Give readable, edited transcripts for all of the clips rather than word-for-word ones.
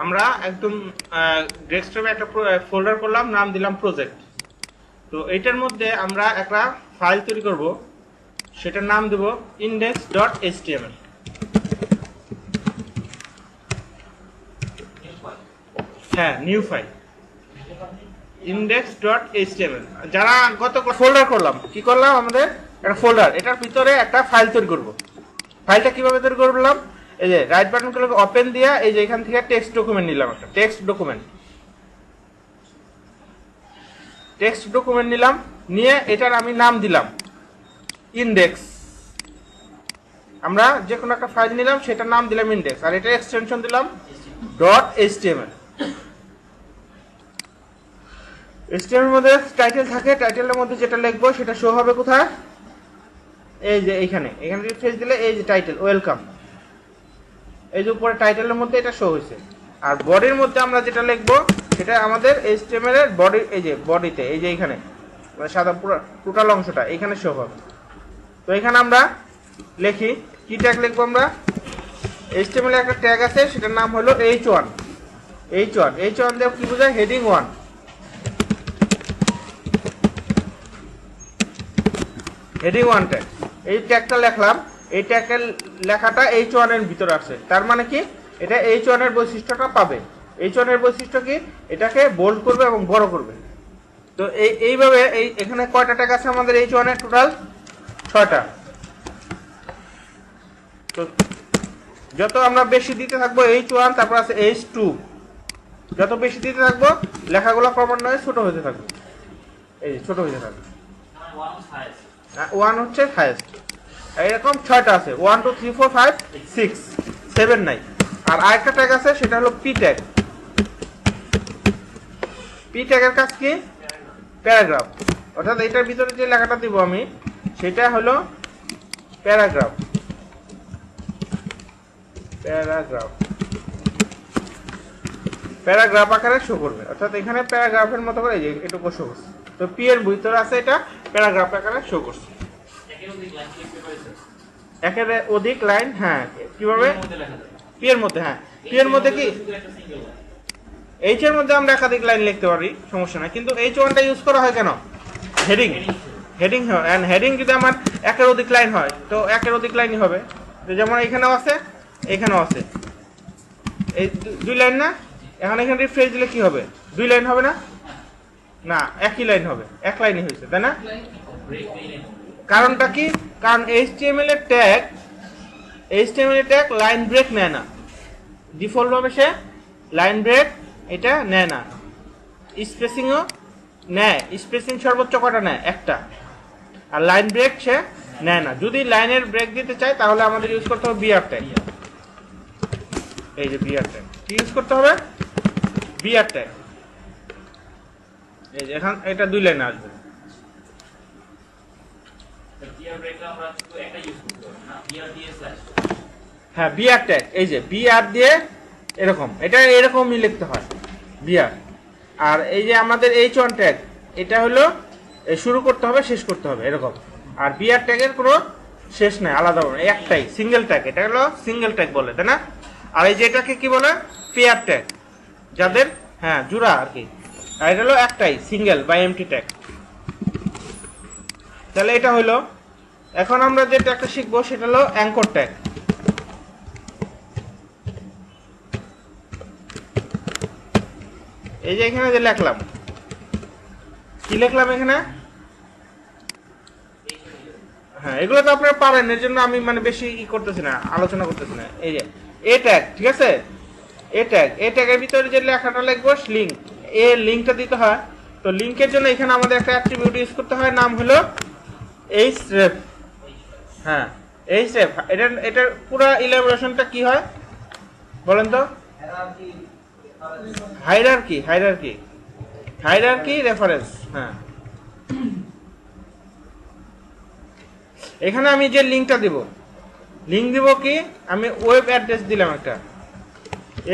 আমরা একদম ডেস্কটপে একটা ফোল্ডার করলাম, নাম দিলাম প্রজেক্ট। তো এটার মধ্যে আমরা একটা ফাইল তৈরি করব, সেটার নাম দেব index.html। হ্যাঁ, নিউ ফাইল index.html। যারা গত ফোল্ডার করলাম, কি করলাম, আমাদের একটা ফোল্ডার, এটার ভিতরে একটা ফাইল তৈরি করব। ফাইলটা কিভাবে তৈরি করলাম, এই যে রাইট বাটন ক্লিক ওপেন দিয়া এই যে এখান থেকে টেক্সট ডকুমেন্ট নিলাম, একটা টেক্সট ডকুমেন্ট নিলাম, নিয়ে এটার আমি নাম দিলাম ইনডেক্স। আমরা যে কোনো একটা ফাইল নিলাম, সেটার নাম দিলাম ইনডেক্স, আর এটা এক্সটেনশন দিলাম .html। HTML এর মধ্যে টাইটেল থাকে, টাইটেলের মধ্যে যেটা লিখবো সেটা শো হবে কোথায়, এই যে এখানে রিফ্রেশ দিলে এই যে টাইটেল ওয়েলকাম, এই যে উপরে টাইটেলের মধ্যে এটা শো হয়েছে। আর বডির মধ্যে আমরা যেটা লিখবো সেটা আমাদের HTML এর বডি, এই যে বডিতে এই যে এখানে মানে সাদা পুরো টোটাল অংশটা এখানে শো হবে। তো এখানে আমরা লিখি, কি ট্যাগ লিখবো আমরা, HTML এর একটা ট্যাগ আছে, সেটার নাম হলো h1 দিয়ে কি বোঝায়, হেডিং 1। হেডিং 1 ট্যাগ, এই ট্যাগটা লিখলাম, এই ট্যাগের লেখাটা h1 এর ভিতরে আছে, তার মানে কি এটা h1 এর বৈশিষ্ট্যটা পাবে। h1 এর বৈশিষ্ট্য কি, এটাকে বোল্ড করবে এবং বড় করবে। তো এইভাবে এখানে কয়টা ট্যাগ আছে আমাদের h1 এর, টোটাল 6টা। তো যত আমরা বেশি দিতে থাকবো h1, তারপর আছে h2, যত বেশি দিতে থাকবো লেখাগুলো ক্রমান্বয়ে ছোট হতে থাকবে, এই যে ছোট হতে থাকবে। 1 হচ্ছে হাইয়েস্ট, এরকম 6টা আছে, 1 2 3 4 5 6 7 নাই। আর আরেকটা ট্যাগ আছে, সেটা হলো p ট্যাগ। p ট্যাগের কাজ কি, প্যারাগ্রাফ, অর্থাৎ এটার ভিতরে যে লেখাটা দিব আমি সেটা হলো প্যারাগ্রাফ আকারে শো করবে, অর্থাৎ এখানে প্যারাগ্রাফের মতো করে এই যে এটুকু শো করছে। তো p এর ভিতরে আছে, এটা প্যারাগ্রাফ আকারে শো করছে। একের অধিক লাইন, হ্যাঁ কিভাবে, p এর মধ্যে, হ্যাঁ p এর মধ্যে কি, h এর মধ্যে আমরা একাধিক লাইন লিখতে পারি, সমস্যা নাই, কিন্তু h1 টা ইউজ করা হয় কেন, হেডিং যদি আমার একের অধিক লাইন হয় তো একের অধিক লাইনই হবে। তো যেমন এখানেও আছে, এখানেও আছে, এই 2 লাইন না, এখানে রিফ্রেশ দিলে কি হবে, 2 লাইন হবে না, না একই লাইন হবে, এক লাইনই হয়েছে, তাই না? কারণটা কি, কারণ HTML এর ট্যাগ লাইন ব্রেক নেয় না, ডিফল্ট ভাবে সে লাইন ব্রেক এটা নেয় না, স্পেসিংও নেয়, স্পেসিং সর্বোচ্চ কটা নেয়, একটা, আর লাইন ব্রেক সে নেয় না। যদি লাইনের ব্রেক দিতে চাই তাহলে আমাদের ইউজ করতে হবে বিআর ট্যাগ, এই যে বিআর ট্যাগ, কি ইউজ করতে হবে, বিআর ট্যাগ, এই যে এখন এটা 2 লাইনে আসবে। হ্যাঁ বিআর ট্যাগ, এই যে বিআর দিয়ে এরকম, এটা এরকমই লিখতে হয় বিআর। আর এই যে আমাদের h1 ট্যাগ, এটা হলো শুরু করতে হবে শেষ করতে হবে এরকম। আর বিআর ট্যাগের কোনো শেষ নাই, আলাদা একটাই সিঙ্গেল ট্যাগ, এটা হলো সিঙ্গেল ট্যাগ বলে, তাই না? আর এই যে এটাকে কি বলে, পেয়ার ট্যাগ, যাদের হ্যাঁ জোড়া আর কি, আর এটা হলো একটাই সিঙ্গেল বা এমটি ট্যাগ। তাহলে এটা হলো, এখন আমরা যে ট্যাগটা শিখবো সেটা হলো অ্যাঙ্কর ট্যাগ। এই যে এখানে যে লিখলাম, কি লিখলাম এখানে, হ্যাঁ এগুলো তো আপনারা পারেন, এর জন্য আমি মানে বেশি করতেছি না, আলোচনা করতেছি না। এই যে এ ট্যাগ, ঠিক আছে, এ ট্যাগের ভিতরে যে লেখাটা লিখবো লিঙ্ক, এর লিঙ্কটা দিতে হয়। তো লিঙ্কের জন্য এখানে আমাদের একটা অ্যাট্রিবিউট ইউজ করতে হয়, নাম হলো href। হ্যাঁ href, এটার পুরো ইলাবোরেশনটা কি হয় বলেন তো, হায়ারার্কি রেফারেন্স। হ্যাঁ এখানে আমি যে লিঙ্কটা দিব, লিঙ্ক দিব কি, আমি ওয়েব অ্যাড্রেস দিলাম একটা,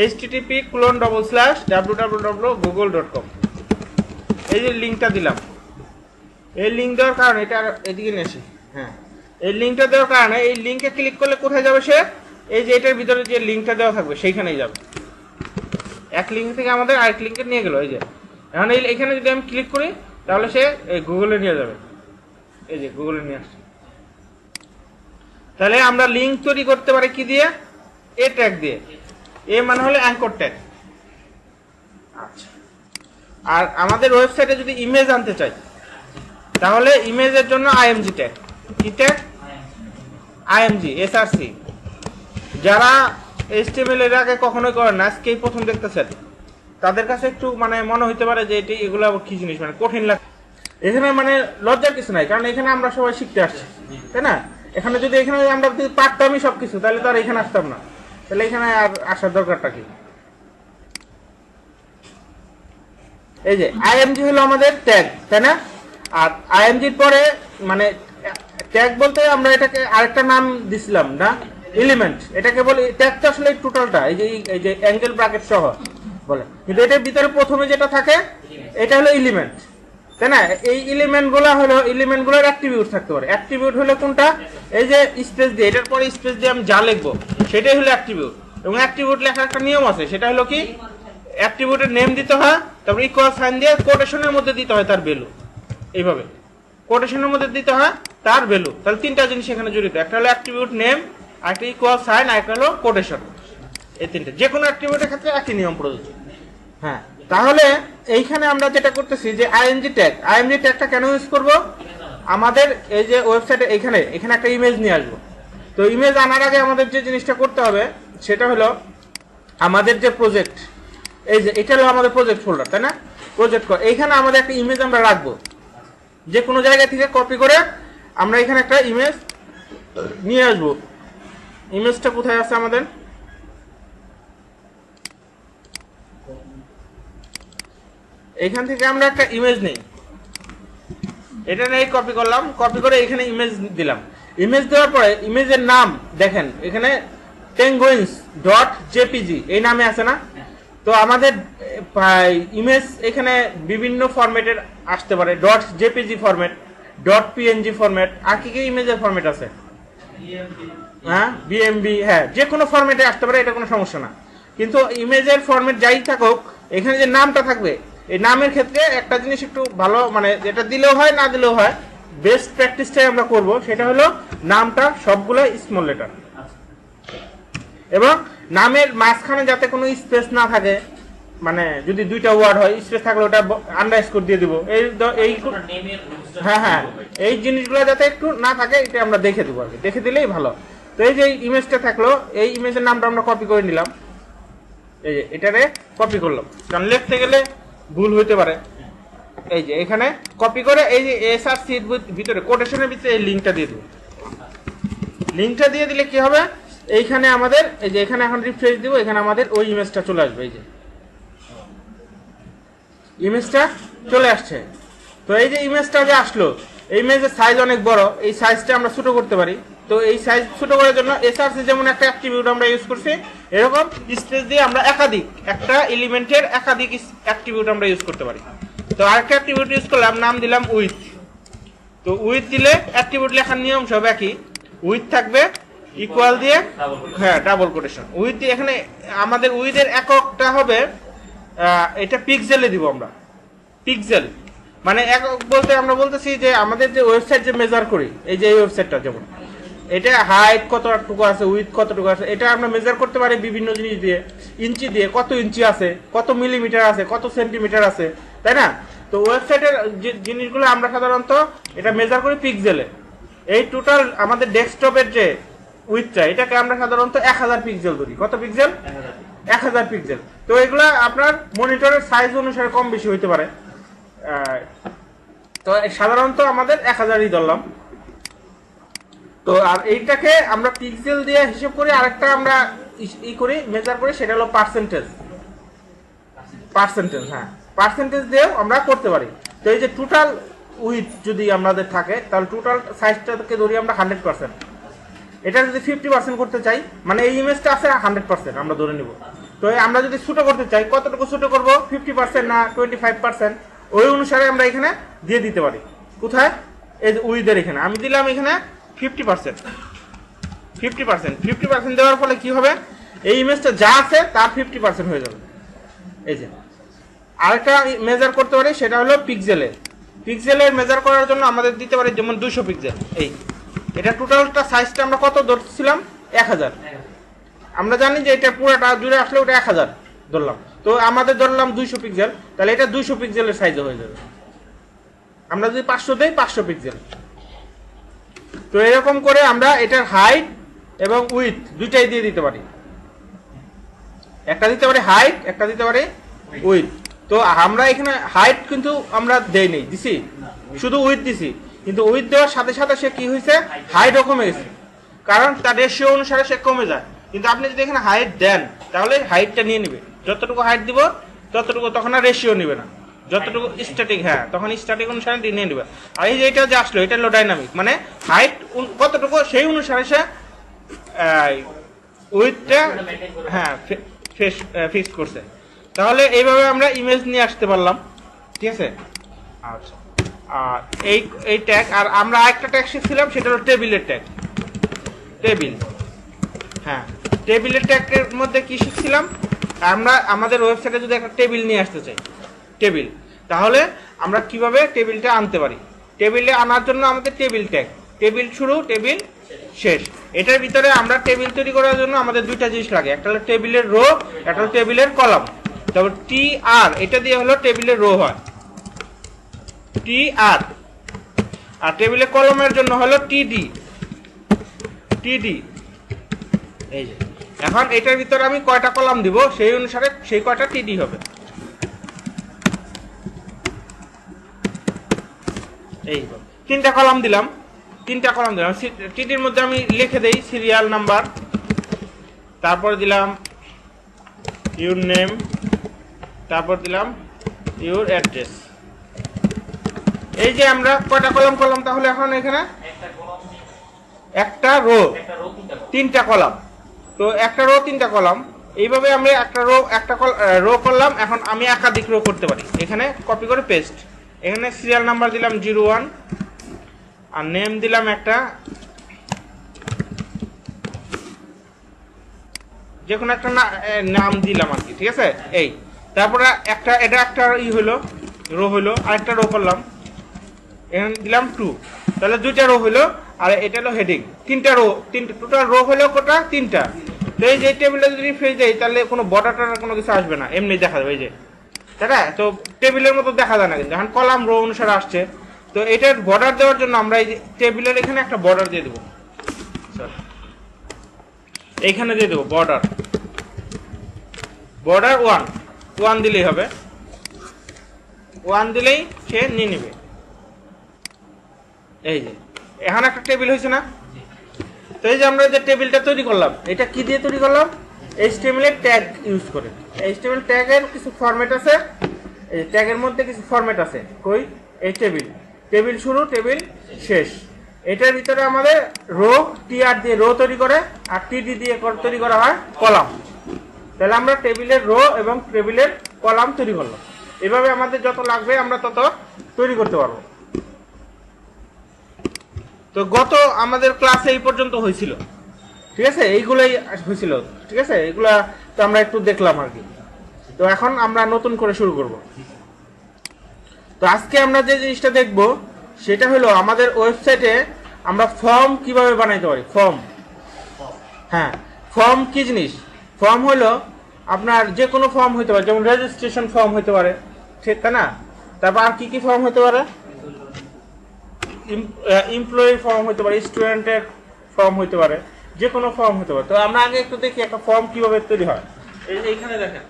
http://www.google.com, এই যে লিঙ্কটা দিলাম। এই লিঙ্ক দেওয়ার কারণে, এটা এদিকে নিয়ে আসি, হ্যাঁ এই লিঙ্কটা দেওয়ার কারণে এই লিঙ্কে ক্লিক করলে কোথায় যাবে সে, এই যে এটার ভিতরে যে লিঙ্কটা দেওয়া থাকবে সেইখানেই যাবে। এক লিঙ্ক থেকে আমাদের আরেক লিঙ্কে নিয়ে গেল। এই যে এখন এখানে যদি আমি ক্লিক করি তাহলে সে এই গুগলে নিয়ে যাবে, এই যে গুগলে নিয়ে আসছে। তাহলে আমরা লিঙ্ক তৈরি করতে পারি কি দিয়ে? এ ট্যাগ দিয়ে। এ মানে হলো অ্যাঙ্কর ট্যাগ। আচ্ছা, আর আমাদের ওয়েবসাইটে যদি ইমেজ আনতে চাই তাহলে ইমেজের জন্য আইএমজি ট্যাগ। কি ট্যাগ? IMG, SRC. যারা এইচটিএমএল এর আগে কখনোই করেন না, আজকেই প্রথম দেখতেছেন, তাদের কাছে একটু মানে মনে হইতে পারে যে এগুলো কি জিনিস, মানে কঠিন লাগে। এখানে মানে লজ্জার কিছু নাই, কারণ এখানে আমরা সবাই শিখতে আসছি, তাই না? এখানে যদি আমরা যদি পারতামই সবকিছু, তাহলে তো আর এখানে আসতাম না। তাহলে এখানে আর আসার দরকারটা কি? এই যে আইএমজি হলো আমাদের ট্যাগ, তাই না? আর আইএমজির পরে মানে ট্যাগ বলতে আমরা এটাকে আরেকটা নাম দিছিলাম না, এলিমেন্ট। এটাকে বলি ট্যাগ। তো আসলে টোটালটা এই যে অ্যাঙ্গেল ব্র্যাকেট সহ বলে, কিন্তু এটার ভিতরে প্রথমে যেটা থাকে এটা হলো এলিমেন্ট, তাই না? এই এলিমেন্টগুলোর অ্যাট্রিবিউট থাকতে পারে। অ্যাট্রিবিউট হলো কোনটা? এই যে স্পেস দিয়ে, এটার পরে স্পেস দিয়ে আমি যা লিখবো সেটাই হলো অ্যাট্রিবিউট। এবং অ্যাট্রিবিউট লেখার একটা নিয়ম আছে, সেটা হলো কি, অ্যাট্রিবিউটের নেম দিতে হয়, তারপর ইকুয়াল সাইন দিয়ে কোটেশনের মধ্যে দিতে হয় তার ভ্যালু। এইভাবে কোটেশনের মধ্যে দিতে হয় তার ভ্যালু। তাহলে তিনটা জিনিস এখানে জড়িত, একটা হলো অ্যাট্রিবিউট নেম, একটা ইকুয়াল সাইন, আর একটা হলো কোটেশন। এই তিনটা যে কোনো অ্যাট্রিবিউটের ক্ষেত্রে একই নিয়ম প্রযোজ্য। হ্যাঁ, তাহলে এইখানে আমরা যেটা করতেছি যে আইএমজি ট্যাগটা কেন ইউজ করব? আমাদের এই যে ওয়েবসাইটে এখানে একটা ইমেজ নিয়ে আসবো। তো ইমেজ আনার আগে আমাদের যে জিনিসটা করতে হবে সেটা হলো আমাদের যে প্রজেক্ট, এই যে এটা হলো আমাদের প্রজেক্ট ফোল্ডার, তাই না? প্রজেক্ট এইখানে আমাদের একটা ইমেজ আমরা রাখবো। যে কোনো জায়গা থেকে কপি করে আমরা এখানে একটা ইমেজ নিয়ে আসবো। ইমেজটা কোথায় আছে আমাদের? এখান থেকে আমরা একটা ইমেজ নেই, এটা নেই, কপি করলাম, কপি করে এখানে ইমেজ দিলাম। ইমেজ দেওয়ার পরে ইমেজের নাম দেখেন এখানে penguins.jpg এই নামে আছে না? তো আমাদের ইমেজ এখানে বিভিন্ন ফরম্যাটের আসতে পারে, .jpg ফরম্যাট, .png ফরম্যাট, আর কি কি ইমেজের ফরম্যাট আছে? হ্যাঁ, BMB, হ্যাঁ, যে কোনো ফরম্যাটে আসতে পারে, এটা কোনো সমস্যা না। কিন্তু ইমেজের ফরম্যাট যাই থাকুক, এখানে যে নামটা থাকবে, এই নামের ক্ষেত্রে একটা জিনিস একটু ভালো, মানে যেটা দিলেও হয় না দিলেও হয়, বেস্ট প্র্যাকটিসটাই আমরা করব, সেটা হলো নামটা সবগুলো স্মল লেটার, এবং নামের মাঝখানে যাতে কোনো স্পেস না থাকে। মানে যদি দুইটা ওয়ার্ড হয়, স্পেস থাকলে ওটা আন্ডারস্কোর দিয়ে দিব। হ্যাঁ, এই জিনিসগুলো যাতে একটু না থাকে, এটা আমরা দেখে দেবো, আর কি দেখে দিলেই ভালো। তো এই যে ইমেজটা থাকলো, এই ইমেজের নামটা আমরা কপি করে নিলাম, এই যে এটারে কপি করলাম, কারণ লিখতে গেলে ভুল হইতে পারে। এই যে এখানে কপি করে এই যে এসআরসির ভিতরে কোটেশনের ভিতরে এই লিঙ্কটা দিয়ে দেব। লিঙ্কটা দিয়ে দিলে কি হবে, এইখানে আমাদের এই যে এখানে এখন রিফ্রেশ দিব, এখানে আমাদের ওই ইমেজটা চলে আসবে। এই যে ইমেজটা চলে আসছে। তো এই যে ইমেজটা যে আসলো, এই ইমেজের সাইজ অনেক বড়, এই সাইজটা আমরা ছোট করতে পারি। তো এই সাইজ ছোট করার জন্য এসআরসি যেমন একটা অ্যাট্রিবিউট আমরা ইউজ করছি, এরকম স্পেস দিয়ে আমরা একটা এলিমেন্টের একাধিক অ্যাট্রিবিউট আমরা ইউজ করতে পারি। তো আরেকটা অ্যাট্রিবিউট ইউজ করলাম, নাম দিলাম উইথ। তো উইথ দিলে অ্যাট্রিবিউট লেখার নিয়ম সব একই, উইথ থাকবে ইকুয়াল দিয়ে, হ্যাঁ, ডাবল কোটেশন। উইথ দিয়ে এখানে আমাদের উইথের এককটা হবে, এটা পিক্সেলে দিব আমরা, পিক্সেল মানে একক বলতে আমরা বলতেছি যে আমাদের যে ওয়েবসাইট যে মেজার করি, এই যে এই ওয়েবসাইটটা যেমন এটা হাইট কতটুকু আছে, উইথ কতটুকু আছে, এটা আমরা মেজার করতে পারি বিভিন্ন জিনিস দিয়ে, ইঞ্চি দিয়ে, কত ইঞ্চি আছে, কত মিলিমিটার আছে, কত সেন্টিমিটার আছে, তাই না? তো ওয়েবসাইটের যে জিনিসগুলো আমরা সাধারণত এটা মেজার করি পিক্সেলে। এই টোটাল আমাদের ডেস্কটপের যে উইথটা, এটাকে আমরা সাধারণত 1000 পিক্সেল ধরি। কত পিক্সেল? 1000 পিক্সেল। তো এগুলা আপনার মনিটরের সাইজ অনুসারে কম বেশি হইতে পারে। তো সাধারণত আমাদের 1000ই ধরলাম। তো আর এইটাকে আমরা পিক্সেল দিয়ে হিসাব করি, আরেকটা আমরা করি মেজার করি, সেটা হলো পার্সেন্টেজ। হ্যাঁ, পার্সেন্টেজ দিয়েও আমরা করতে পারি। তো এই যে টোটাল উইথ যদি আমাদের থাকে, তাহলে টোটাল সাইজটাকে ধরি আমরা 100%। এটা যদি 50% করতে চাই, মানে এই ইমেজটা আছে 100% আমরা ধরে নিব। তো আমরা যদি ছোট করতে চাই, কতটুকু ছোট করব, 50% না 25%, ওই অনুসারে আমরা এখানে দিয়ে দিতে পারি। কোথায়? এই যে উইথের এখানে আমি দিলাম এখানে 50%। 50% দেওয়ার ফলে কি হবে, এই ইমেজটা যা আছে তার 50% হয়ে যাবে। এই যে আরেকটা মেজার করতে পারি, সেটা হলো পিক্সেলের। পিক্সেলের মেজার করার জন্য আমাদের দিতে পারি যেমন 200 পিক্সেল। এই এটা টোটালটা সাইজটা আমরা কত ধরছিলাম? 1000। আমরা জানি যে এটা পুরোটা জুড়ে আসলে ওটা 1000 ধরলাম, তো আমাদের ধরলাম 200 পিক্সেল, তাহলে এটা 200 পিক্সেলের সাইজে হয়ে যাবে। আমরা যদি 500 দেই 500 পিক্সেল। তো এরকম করে আমরা এটার হাইট এবং উইথ দুইটাই দিয়ে দিতে পারি, একটা দিতে পারি হাইট, একটা দিতে পারি উইথ। তো আমরা এখানে হাইট কিন্তু আমরা দেই নেই, দিছি শুধু উইথ দিছি, কিন্তু উইথ দেওয়ার সাথে সাথে সে কি হয়েছে, হাইটও কমে গেছে, কারণ তার রেশিও অনুসারে সে কমে যায়। কিন্তু আপনি যদি এখানে হাইট দেন তাহলে হাইটটা নিয়ে নেবে, যতটুকু হাইট দিব ততটুকু, তখন আর রেশিও নেবে না, যতটুকু স্ট্যাটিক, হ্যাঁ তখন স্ট্যাটিক অনুসারে নিয়ে নেবে। আর এই যে এটা যে আসলো এটা হলো ডাইনামিক, মানে হাইট কতটুকু সেই অনুসারে সে উইথটা হ্যাঁ ফিক্স করছে। তাহলে এইভাবে আমরা ইমেজ নিয়ে আসতে পারলাম, ঠিক আছে। আচ্ছা, আর এই ট্যাগ, আর আমরা আরেকটা ট্যাগ শিখছিলাম সেটা হলো টেবিলের ট্যাগ। টেবিল, হ্যাঁ টেবিলের ট্যাগের মধ্যে কি শিখছিলাম, আমরা আমাদের ওয়েবসাইটে যদি একটা টেবিল নিয়ে আসতে চাই, টেবিল, তাহলে আমরা কিভাবে টেবিলটা আনতে পারি। টেবিলে আনার জন্য আমাদের টেবিল ট্যাগ, টেবিল শুরু টেবিল শেষ। এটার ভিতরে আমরা টেবিল তৈরি করার জন্য আমাদের দুইটা জিনিস লাগে, একটা হলো টেবিলের রো, একটা হলো টেবিলের কলাম। তারপর টি আর, এটা দিয়ে হলো টেবিলের রো হয়, টি আর। আর টেবিলের কলমের জন্য হলো টিডি, টিডি। এই যে এখন এটার ভিতরে আমি কয়টা কলাম দিব সেই অনুসারে সেই কয়টা টিডি হবে। এই তিনটা কলাম দিলাম, টিডির মধ্যে আমি লিখে দেই সিরিয়াল নাম্বার, তারপর দিলাম ইউর নেম, তারপর দিলাম ইউর অ্যাড্রেস। এই যে আমরা কয়টা কলাম করলাম তাহলে এখন এখানে একটা রো তিনটা কলাম, তো একটা রো তিনটা কলাম, এইভাবে আমরা একটা রো করলাম। এখন আমি একাধিক রো করতে পারি, এখানে কপি করে পেস্ট, এখানে সিরিয়াল নাম্বার দিলাম 01 আর নেম দিলাম একটা যে কোনো একটা নাম দিলাম আর কি, ঠিক আছে। এই তারপরে এটা একটা হইলো রো হইলো, আরেকটা রো করলাম, এখানে দিলাম 2, তাহলে দুইটা রো হইলো। আর এটা হলো হেডিং, তিনটা রো, টোটাল রো হলো কটা, তিনটা। তো এই যে টেবিলটা যদি ফেজ দেয় তাহলে কোনো বর্ডার টর্ডার কোনো কিছু আসবে না, এমনি দেখা যাবে এই যে, তাই না। তো টেবিলের মতো দেখা যায় না, কিন্তু এখন কলাম রো অনুসারে আসছে। তো এটার বর্ডার দেওয়ার জন্য আমরা এই যে টেবিলের এখানে একটা বর্ডার দিয়ে দেবো, এইখানে দিয়ে দেবো বর্ডার 1 দিলেই হবে, 1 দিলেই সে নিয়ে নেবে। এই যে এখন একটা টেবিল হয়েছে না। তো এই যে আমরা যে টেবিলটা তৈরি করলাম, এটা কি দিয়ে তৈরি করলাম, HTML এর ট্যাগ ইউজ করে। HTML ট্যাগের কিছু ফরম্যাট আছে, এই ট্যাগের মধ্যে কিছু ফরম্যাট আছে, কই এই টেবিল শুরু টেবিল শেষ। এটার ভিতরে আমাদের রো, টিআর দিয়ে রো তৈরি করে, আর টিডি দিয়ে তৈরি করা হয় কলাম। তাহলে আমরা টেবিলের রো এবং টেবিলের কলাম তৈরি করলাম। এভাবে আমাদের যত লাগবে আমরা তত তৈরি করতে পারবো। তো গত আমাদের ক্লাসে এই পর্যন্ত হয়েছিল, ঠিক আছে, এইগুলাই হয়েছিল, ঠিক আছে। এগুলা তো আমরা একটু দেখলাম আর কি। তো এখন আমরা নতুন করে শুরু করব। তো আজকে আমরা যে জিনিসটা দেখব সেটা হলো আমাদের ওয়েবসাইটে আমরা ফর্ম কিভাবে বানাইতে পারি। ফর্ম, হ্যাঁ ফর্ম কি জিনিস, ফর্ম হলো আপনার যে কোনো ফর্ম হতে পারে, যেমন রেজিস্ট্রেশন ফর্ম হতে পারে, ঠিক না। তারপর আর কি কি ফর্ম হতে পারে, এমপ্লয়ি ফর্ম হতে পারে, স্টুডেন্টের ফর্ম হতে পারে, যে কোনো ফর্ম হতে পারে। তো আমরা আগে একটু দেখি একটা ফর্ম কিভাবে তৈরি হয়। এইখানে দেখেন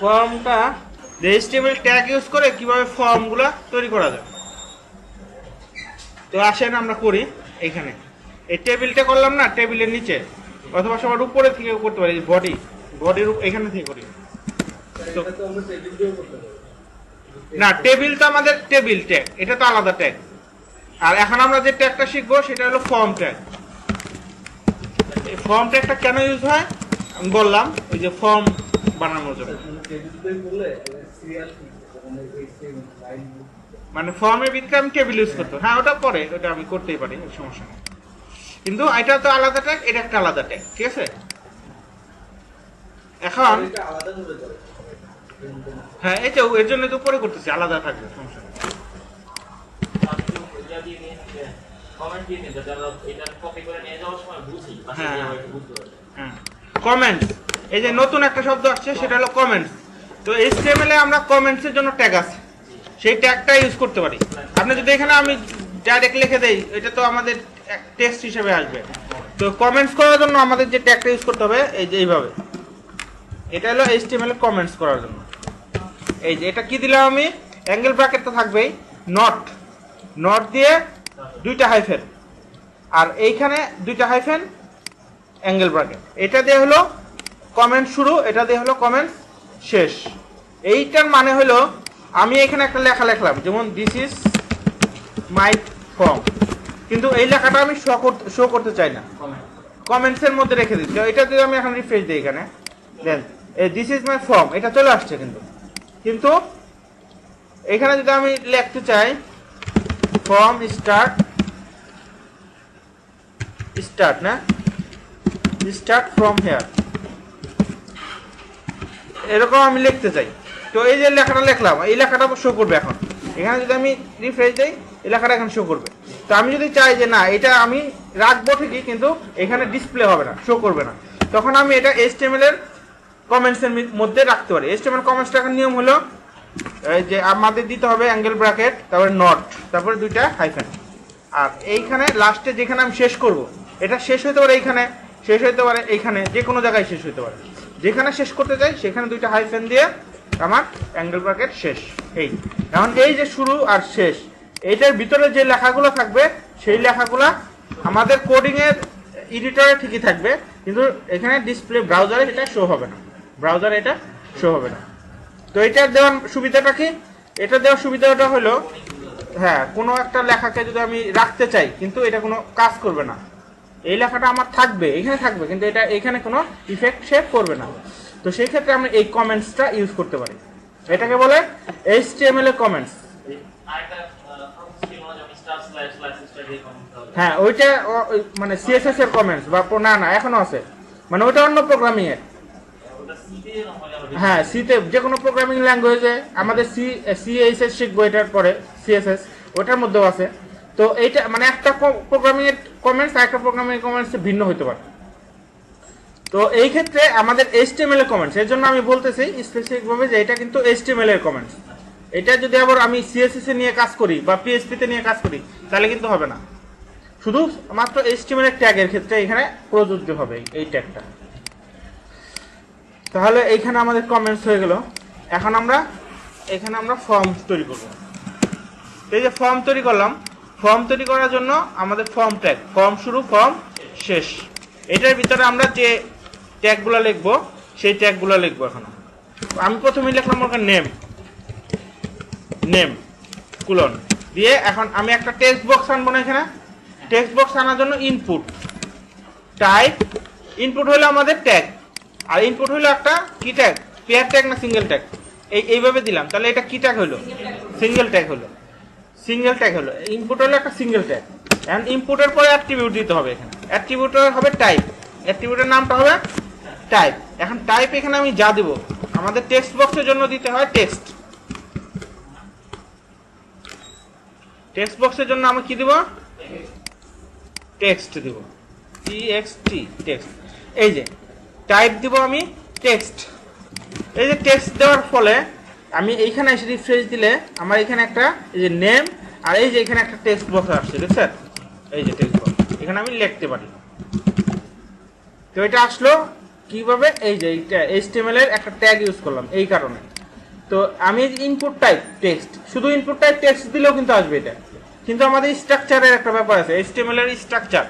ফর্মটা HTML ট্যাগ ইউজ করে কিভাবে ফর্মগুলো তৈরি করা যায়। তো আসেন আমরা করি। এইখানে এই টেবিলটা করলাম না, টেবিলের নিচে অথবা সবার উপরে থেকে করতে পারি, বডির এখানে থেকে করি। না টেবিল তো আমাদের টেবিল ট্যাগ, এটা তো আলাদা ট্যাগ। আর এখন আমরা যে ট্যাগটা শিখবো সেটা হলো ফর্ম ট্যাগ। এই ফর্ম ট্যাগটা কেন ইউজ হয় আমি বললাম, ওই যে ফর্ম বানানোর জন্য, মানে ফর্মের ভিতরে আমি টেবিল ইউজ করতে, হ্যাঁ ওটা পরে, ওটা আমি করতেই পারি, সমস্যা নেই। কিন্তু এটা তো আলাদা ট্যাগ, এটা একটা আলাদা ট্যাগ, ঠিক আছে। এখন এটা আলাদা করে করে হ্যাঁ এটা এর জন্য তো উপরে করতেছি, আলাদা থাকবে সমস্যা নেই। কমেন্ট দিয়ে নিতে যারা এটা কপি করে নিয়ে যাওয়ার সময় বুঝি হ্যাঁ। বুঝতে পারবে। হ্যাঁ কমেন্টস, এই যে নতুন একটা শব্দ আসছে সেটা হলো কমেন্টস। তো HTML এ আমরা কমেন্টস এর জন্য ট্যাগ আছে, সেই ট্যাগটা ইউজ করতে পারি। আপনি যদি এখানে আমি ডাইরেক্ট লিখে দেই, এটা তো আমাদের টেক্সট হিসেবে আসবে। তো কমেন্টস করার জন্য আমাদের যে ট্যাগটা ইউজ করতে হবে এই যে এইভাবে, এটা হলো HTML এ কমেন্টস করার জন্য। এই যে এটা কি দিলাম আমি, অ্যাঙ্গেল ব্র্যাকেট তো থাকবেই, নট দিয়ে দুইটা হাইফেন, আর এইখানে দুইটা হাইফেন অ্যাঙ্গেল ব্র্যাকেট। এটা দিয়ে হলো কমেন্ট শুরু, এটা দিয়ে হলো কমেন্ট শেষ। এইটার মানে হলো আমি এখানে একটা লেখা লিখলাম, যেমন দিস ইজ মাই ফর্ম, কিন্তু এই লেখাটা আমি শো করতে চাই না, কমেন্টস এর মধ্যে রেখে দিচ্ছি। এটা যদি আমি এখন রিফ্রেশ দিই এখানে, দেন দিস ইজ মাই ফর্ম, এটা চলে আসছে। কিন্তু এখানে যদি আমি লিখতে চাই ফর্ম স্টার্ট না, স্টার্ট ফ্রম হেয়ার, এরকম আমি লিখতে চাই। তো এই যে লেখাটা লিখলাম, এই লেখাটা শো করবে এখন। এখানে যদি আমি রিফ্রেশ দিই, এই লেখাটা এখন শো করবে। তো আমি যদি চাই যে না এটা আমি রাখবো ঠিকই, কিন্তু এখানে ডিসপ্লে হবে না, শো করবে না, তখন আমি এটা HTML এর কমেন্টস এর মধ্যে রাখতে পারি। HTML কমেন্টস রাখার নিয়ম হলো এই যে আমাদের দিতে হবে অ্যাঙ্গেল ব্র্যাকেট, তারপরে নট, তারপরে দুইটা হাইফেন, আর এইখানে লাস্টে যেখানে আমি শেষ করব, এটা শেষ হতে পারে এইখানে, শেষ হতে পারে এইখানে, যে কোনো জায়গায় শেষ হতে পারে। যেখানে শেষ করতে চাই সেখানে দুইটা হাইফেন দিয়ে আমার অ্যাঙ্গেল ব্র্যাকেট শেষ। এই এখন এই যে শুরু আর শেষ, এইটার ভিতরে যে লেখাগুলো থাকবে সেই লেখাগুলো আমাদের কোডিং এর এডিটরে ঠিকই থাকবে, কিন্তু এখানে ডিসপ্লে ব্রাউজারে এটা শো হবে না, ব্রাউজারে এটা শো হবে না। তো এটা দেওয়ার সুবিধাটা কি? এটা দেওয়ার সুবিধাটা হলো, হ্যাঁ কোনো একটা লেখাকে যদি আমি রাখতে চাই কিন্তু এটা কোনো কাজ করবে না, এই লেখাটা আমার থাকবে এখানে থাকবে, কিন্তু এটা এখানে কোনো ইফেক্ট শেপ করবে না। তো সেই ক্ষেত্রে আমরা এই কমেন্টসটা ইউজ করতে পারি, এটাকে বলে HTML এর কমেন্টস। আরেকটা স্কিল মনে যেমন স্টার স্ল্যাশ স্ল্যাশ স্টার দিয়ে কমেন্ট হবে। হ্যাঁ ওইটা মানে CSS এর কমেন্টস বা না এখনো আছে, মানে ওইটা অন্য প্রোগ্রামিং এর। ওটা সিতে না হয় আবার হ্যাঁ সিতে যে কোনো প্রোগ্রামিং ল্যাঙ্গুয়েজে আমাদের CSS শিখবো, এটার পরে CSS ওটার মধ্যেও আছে। তো এইটা মানে একটা প্রোগ্রামিং এর কমেন্টস আর একটা প্রোগ্রামিং এর কমেন্টস ভিন্ন হতে পারে। তো এই ক্ষেত্রে আমাদের HTML এর কমেন্টস, এর জন্য আমি বলতেছি স্পেসিফিক ভাবে যে এটা কিন্তু HTML এর কমেন্টস। এটা যদি আবার আমি CSS এ নিয়ে কাজ করি বা PHP তে নিয়ে কাজ করি তাহলে কিন্তু হবে না, শুধু মাত্র HTML এর ট্যাগের ক্ষেত্রে এখানে প্রযোজ্য হবে এই ট্যাগটা। তাহলে এইখানে আমাদের কমেন্টস হয়ে গেল। এখন এখানে আমরা ফর্ম তৈরি করব। এই যে ফর্ম তৈরি করলাম, ফর্ম তৈরি করার জন্য আমাদের ফর্ম ট্যাগ, ফর্ম শুরু ফর্ম শেষ, এটার ভিতরে আমরা যে ট্যাগগুলো লিখবো সেই ট্যাগগুলো লিখবো। এখন আমি প্রথমেই লিখলাম ওখানে নেম কুলন দিয়ে, এখন আমি একটা টেক্সট বক্স আনবো না, এখানে টেক্সট বক্স আনার জন্য ইনপুট টাইপ, ইনপুট হলো আমাদের ট্যাগ, আর ইনপুট হলো একটা কি ট্যাগ, পেয়ার ট্যাগ না সিঙ্গেল ট্যাগ, এইভাবে দিলাম, তাহলে এটা কি ট্যাগ হলো, সিঙ্গেল ট্যাগ হলো, ইনপুট হলো একটা সিঙ্গেল ট্যাগ। এখন ইনপুটের পরে অ্যাট্রিবিউট দিতে হবে, এখানে অ্যাট্রিবিউট হবে টাইপ, অ্যাট্রিবিউটের নামটা হবে টাইপ। এখন টাইপ এখানে আমি যা দিব, আমাদের টেক্সট বক্সের জন্য দিতে হয় টেক্সট বক্সের জন্য আমি কি দিব, টেক্সট দিব, TXT টেক্সট। এই যে টাইপ দিব আমি টেক্সট। এই যে টেক্সট দেওয়ার ফলে আমি এইখানে এসে রিফ্রেশ দিলে আমার এখানে একটা এই যে নেম, আর এই যে এখানে একটা টেক্সট বক্স আসছে, দেখছেন এই যে টেক্সট বক্স, এখানে আমি লিখতে পারি। তো এটা আসলো কিভাবে, এই যে এইটা HTML এর একটা ট্যাগ ইউজ করলাম এই কারণে। তো আমি ইনপুট টাইপ টেক্সট, শুধু ইনপুট টাইপ টেক্সট দিলেও কিন্তু আসবে এটা, কিন্তু আমাদের স্ট্রাকচারের একটা ব্যাপার আছে, HTML এর structure,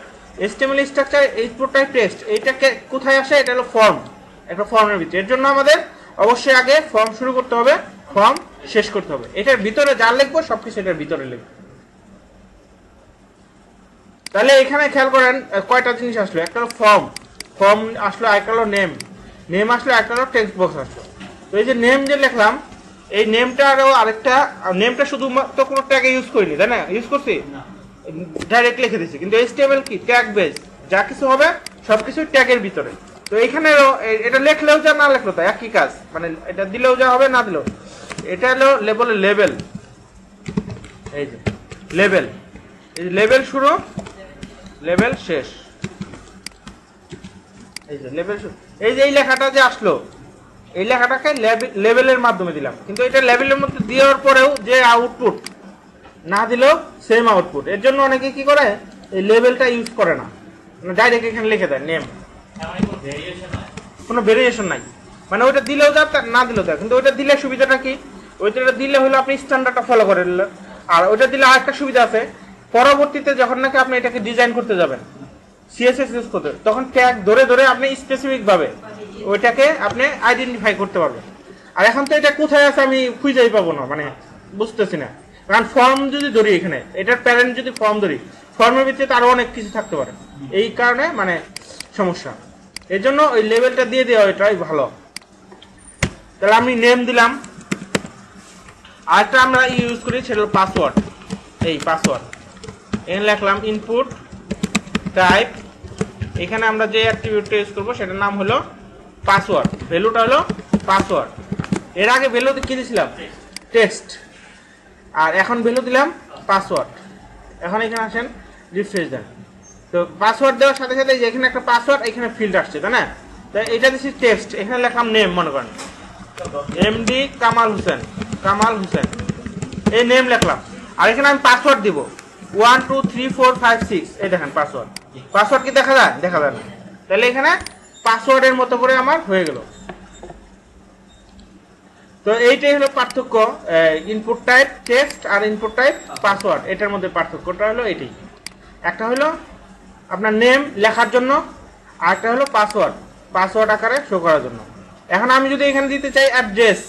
HTML structure input type text, এইটাকে কোথায় আসে, এটা হলো ফর্ম, একটা ফর্মের ভিতরে। এর জন্য আমাদের অবশ্যই আগে ফর্ম শুরু করতে হবে, ফর্ম শেষ করতে হবে, এটার ভিতরে যা লিখবো সবকিছু এটার ভিতরে লিখবো। তাহলে এখানে খেয়াল করেন কয়টা জিনিস আসলো, একটা হলো ফর্ম আসলো, একটা হলো নেম আসলো, একটা হলো টেক্সট বক্স আসলো। তো এই যে নেম যে লিখলাম, এই নেমটা আরেকটা, নেমটা শুধুমাত্র কোনো ট্যাগে ইউজ করিনি, তাই না, ইউজ করছি ডাইরেক্ট লিখে দিচ্ছি, কিন্তু HTML কি ট্যাগ বেস, যা কিছু হবে সবকিছু ট্যাগের ভিতরে। তো এখানে এটা লেখলেও যা না লেখলেও তা একই কাজ, মানে এটা দিলেও যা হবে না দিলেও। এটা হলো লেবেলের লেভেল, এই যে লেভেল, এই যে লেভেল শুরু লেভেল শেষ, এই যে লেভেল শুরু। এই যে এই লেখাটা যে আসলো, এই লেখাটাকে লেভেলের মাধ্যমে দিলাম, কিন্তু এটা লেভেলের মধ্যে দেওয়ার পরেও যে আউটপুট না দিলেও সেম আউটপুট। এর জন্য অনেকে কি করে এই লেভেলটা ইউজ করে না, ডাইরেক্ট এখানে লিখে দেয় নেম, কোনো ভেরিয়েশন নাই, মানে ওইটা দিলেও যা না দিলেও তা। কিন্তু ওইটা দিলে সুবিধাটা কি, ওইটা দিলে হলো আপনি স্ট্যান্ডার্ডটা ফলো করে নিলেন। আর ওইটা দিলে আরেকটা সুবিধা আছে, পরবর্তীতে যখন নাকি আপনি এটাকে ডিজাইন করতে যাবেন সিএসএস ইউজ করতে, তখন ট্যাগ ধরে ধরে আপনি স্পেসিফিক ভাবে ওইটাকে আপনি আইডেন্টিফাই করতে পারবেন। আর এখন তো এটা কোথায় আছে আমি খুঁজেই পাবো না, মানে বুঝতেছি না। কারণ ফর্ম যদি ধরি, এখানে এটার প্যারেন্ট যদি ফর্ম ধরি, ফর্মের ভিত্তিতে আরো অনেক কিছু থাকতে পারে, এই কারণে মানে সমস্যা। এর জন্য ওই লেভেলটা দিয়ে দেওয়া এটাই ভালো। তাহলে আমি নেম দিলাম, আরেকটা আমরা ইউজ করি সেটা হলো পাসওয়ার্ড। এই পাসওয়ার্ড এখানে লিখলাম ইনপুট টাইপ, এখানে আমরা যে অ্যাট্রিবিউটটা ইউজ করবো সেটার নাম হলো পাসওয়ার্ড, ভ্যালুটা হলো পাসওয়ার্ড। এর আগে ভ্যালু কি দিয়েছিলাম টেক্সট, আর এখন ভ্যালু দিলাম পাসওয়ার্ড। এখন এখানে আসেন রিফ্রেশ দেন, তো পাসওয়ার্ড দেওয়ার সাথে সাথে এখানে একটা পাসওয়ার্ড, এখানে ফিল্ড আসছে তাই না। তাই এটা দিচ্ছি টেক্সট, এখানে লিখলাম নেম, মনে করেন এমডি কামাল হোসেন, কামাল হোসেন, এই নেম লিখলাম। আর এখানে আমি পাসওয়ার্ড দিব 1 2 3 4 5 6, এই দেখেন পাসওয়ার্ড। পাসওয়ার্ড কি দেখা যায়? দেখা যায় না। তাহলে এখানে পাসওয়ার্ডের মতো করে আমার হয়ে গেল। তো এইটাই হলো পার্থক্য, ইনপুট টাইপ টেক্সট আর ইনপুট টাইপ পাসওয়ার্ড, এটার মধ্যে পার্থক্যটা হলো এটাই। একটা হলো আপনার নেম লেখার জন্য, আর একটা হলো পাসওয়ার্ড, পাসওয়ার্ড আকারে শো করার জন্য। এখন আমি যদি এখানে দিতে চাই অ্যাড্রেস,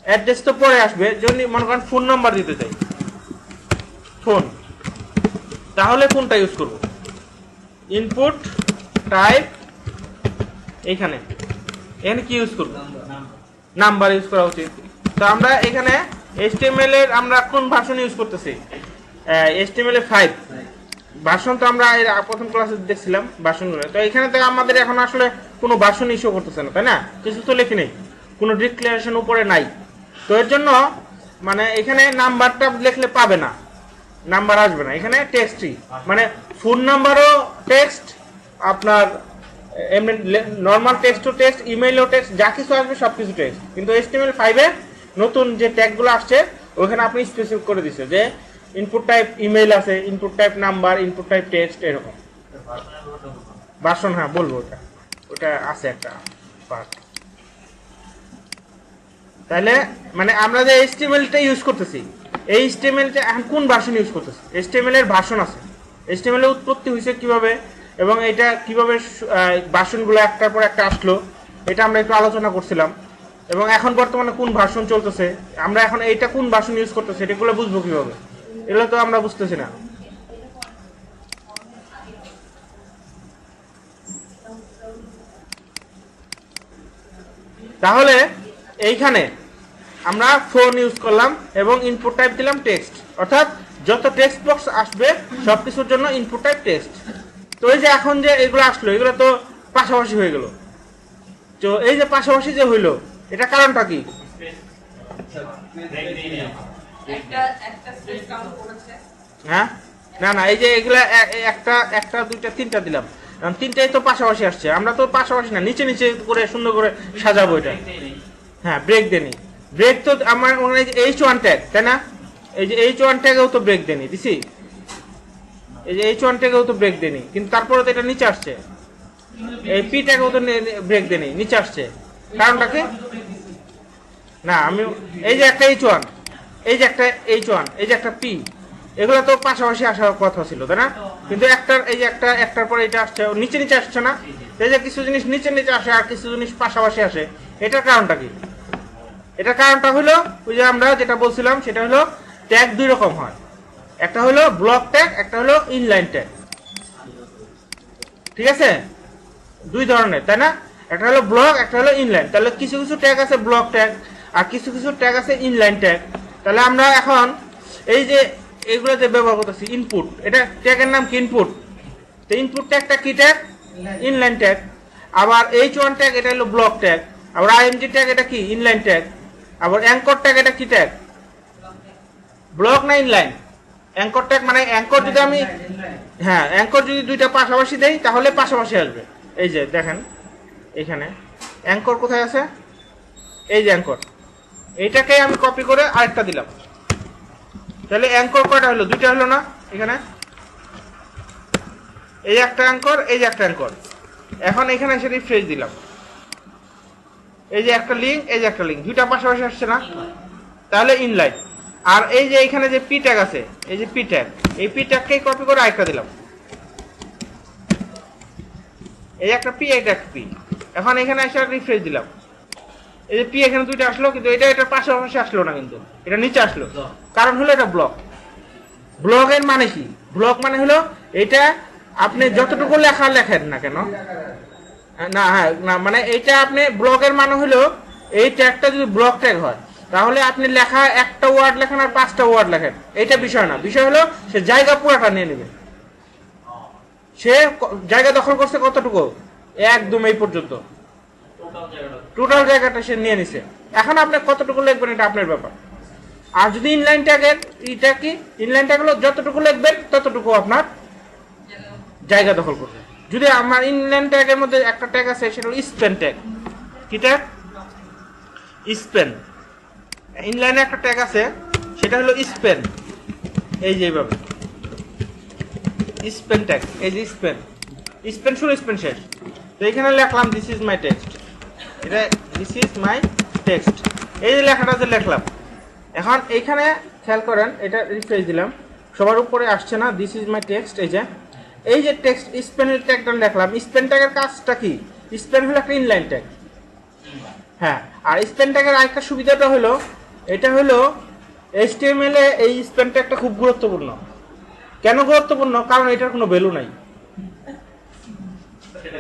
অ্যাড্রেস তো পরে আসবে, যদি মনে করেন ফোন নাম্বার দিতে চাই, ফোন, তাহলে কোনটা ইউজ করব? ইনপুট টাইপ, এখানে এখানে কি ইউজ করব? নাম্বার ইউজ করা উচিত। তো আমরা এখানে HTML এর আমরা কোন ভার্সন ইউজ করতেছি? HTML 5 ভার্সন, তো আমরা এর প্রথম ক্লাসে দেখছিলাম ভার্সনগুলো। তো এখানে তো আমাদের এখন আসলে কোনো ভার্সন ইস্যু করতেছে না, তাই না? কিছু তো লেখি নেই, কোনো ডিক্লারেশন উপরে নাই। তো এর জন্য মানে এখানে নাম্বারটা লিখলে পাবে না, নাম্বার আসবে না, এখানে টেক্সটই, মানে ফোন নাম্বারও টেক্সট, আপনার এমনি নর্মাল টেক্সটও টেক্সট, ইমেইলও টেক্সট, যা কিছু আসবে সব কিছু টেক্সট। কিন্তু HTML 5 এ নতুন যে ট্যাগগুলো আসছে ওখানে আপনি স্পেসিফিক করে দিচ্ছে যে ইনপুট টাইপ ইমেইল আছে, input type number, input type text, এরকম ভার্সন। হ্যাঁ বলবো, ওটা ওটা আছে একটা পার্ট। তাহলে মানে আমরা যে HTML-টা ইউজ করতেছি, এই HTML-টা এখন কোন ভার্সন ইউজ করতেছি? HTML এর ভার্সন আছে, HTML এর উৎপত্তি হয়েছে কিভাবে এবং এটা কিভাবে ভার্সনগুলো একটার পর একটা আসলো, এটা আমরা একটু আলোচনা করছিলাম। এবং এখন বর্তমানে কোন ভার্সন চলতেছে, আমরা এখন এইটা কোন ভার্সন ইউজ করতেছি, এগুলো বুঝবো কিভাবে? এগুলো তো আমরা বুঝতেছি না। তাহলে এইখানে আমরা ফোন ইউজ করলাম এবং ইনপুট টাইপ দিলাম টেক্সট, অর্থাৎ যত টেক্সট বক্স আসবে সবকিছুর জন্য ইনপুট টাইপ টেক্সট। তো এই যে এখন যে এগুলো আসলো, এগুলো তো পাশাপাশি হয়ে গেল। তো এই যে পাশাপাশি যে হইলো, এটা কারণটা কি? হ্যাঁ না না, এই যে এগুলা একটা একটা দুইটা তিনটা দিলাম, তিনটাই তো পাশাপাশি আসছে। আমরা তো পাশাপাশি না, নিচে নিচে করে সুন্দর করে সাজাবো এটা। হ্যাঁ ব্রেক দেনি, ব্রেক তো আমার মনে হয় H1 ট্যাগ, তাই না? এই যে H1 ট্যাগেও তো ব্রেক দেনি দিছি, এই যে H1 ট্যাগেও তো ব্রেক দেনি, কিন্তু তারপরে তো এটা নিচে আসছে। এই P ট্যাগেও তো ব্রেক দেনি, নিচে আসছে। কারণটা কি? না আমি এই যে একটা H1, এই যে একটা H1, এই যে একটা P, এগুলো তো পাশাপাশি আসার কথা ছিল, তাই না? কিন্তু একটার এই যে একটার পর এটা আসছে, নিচে নিচে আসছে না? এই যে কিছু জিনিস নিচে নিচে আসে আর কিছু জিনিস পাশাপাশি আসে, এটার কারণটা কি? এটার কারণটা হলো ওই যে আমরা যেটা বলছিলাম, সেটা হলো ট্যাগ দুই রকম হয়, একটা হলো ব্লক ট্যাগ, একটা হলো ইনলাইন ট্যাগ। ঠিক আছে, দুই ধরনের, তাই না? একটা হলো ব্লক, একটা হলো ইনলাইন। তাহলে কিছু কিছু ট্যাগ আছে ব্লক ট্যাগ আর কিছু কিছু ট্যাগ আছে ইনলাইন ট্যাগ। তাহলে আমরা এখন এই যে এগুলোতে ব্যবহার করতেছি ইনপুট, এটা ট্যাগের নাম কি? ইনপুট। তো ইনপুট ট্যাগটা কি ট্যাগ? Inline tag. আবার H1 ট্যাগ এটা হলো ব্লক ট্যাগ, আবার IMG ট্যাগ এটা কি ইনলাইন ট্যাগ, আবার অ্যাঙ্কর ট্যাগ এটা কি ট্যাগ ব্লক না ইনলাইন। অ্যাঙ্কর ট্যাগ মানে অ্যাঙ্কর যদি আমি হ্যাঁ অ্যাঙ্কর যদি দুইটা পাশাপাশি দেই তাহলে পাশাপাশি আসবে। এই যে দেখেন এখানে অ্যাঙ্কর কোথায় আছে, এই যে অ্যাঙ্কর, এইটাকে আমি কপি করে আরেকটা দিলাম, তাহলে অ্যাঙ্কর কয়টা হলো, দুইটা হলো না এখানে, এই একটা অ্যাঙ্কর এই যে একটা অ্যাঙ্কর। এখন এখানে এসে রিফ্রেশ দিলাম, এই যে একটা লিঙ্ক এই যে একটা লিঙ্ক, দুইটা পাশাপাশি আসছে না, তাহলে ইনলাইন। আর এই যে এখানে যে পি ট্যাগ আছে, এই যে পি ট্যাগ, এই পি ট্যাগকেই কপি করে আরেকটা দিলাম, এই একটা পি এটা একটা পি। এখন এখানে এসে রিফ্রেশ দিলাম, এই যে পি এখানে দুইটা আসলো, কিন্তু এটা এটার পাশাপাশি আসলো না, কিন্তু এটা নিচে আসলো, কারণ হলো এটা ব্লক। ব্লকের মানে কি, ব্লক মানে হলো এটা আপনি যতটুকু লেখা লেখেন না কেন না, হ্যাঁ না, মানে এইটা আপনি ব্লকের মানে হলো এই ট্যাগটা যদি ব্লক ট্যাগ হয় তাহলে আপনি লেখা একটা ওয়ার্ড লেখেন আর 5টা ওয়ার্ড লেখেন, এইটা বিষয় না। বিষয় হলো সে জায়গা পুরাটা নিয়ে নেবে, সে জায়গা দখল করছে কতটুকু, একদম এই পর্যন্ত টোটাল জায়গাটা সে নিয়ে নিছে। এখন আপনি কতটুকু লিখবেন এটা আপনার ব্যাপার। আর যদি ইনলাইন ট্যাগের এটা কি, ইনলাইন ট্যাগ হলো যতটুকু লিখবেন ততটুকু আপনার জায়গা দখল করবে। যদি আমার ইনলাইন ট্যাগের মধ্যে একটা ট্যাগ আছে সেটা হলো স্পেন ট্যাগ, কি ট্যাগ স্পেন, ইনলাইনে একটা ট্যাগ আছে সেটা হলো স্পেন, এই যে এইভাবে স্পেন ট্যাগ, এই যে স্পেন, স্পেন শুরু স্পেন শেষ। তো এখানে লিখলাম দিস ইজ মাই টেক্সট, এটা দিস ইজ মাই টেক্সট, এই যে লেখাটা যে লিখলাম। এখন এইখানে খেয়াল করেন, এটা রিফ্রেশ দিলাম, সবার উপরে আসছে না দিস ইজ মাই টেক্সট, এই যে টেক্সট স্পেনের ট্যাগটা লিখলাম। স্পেন ট্যাগের কাজটা কি, স্পেন হলো একটা ইনলাইন ট্যাগ, হ্যাঁ। আর স্পেন ট্যাগের আরেকটা সুবিধাটা হলো, এটা হলো HTML এ এই স্পেন ট্যাগটা খুব গুরুত্বপূর্ণ। কেন গুরুত্বপূর্ণ, কারণ এটার কোনো ভ্যালু নাই,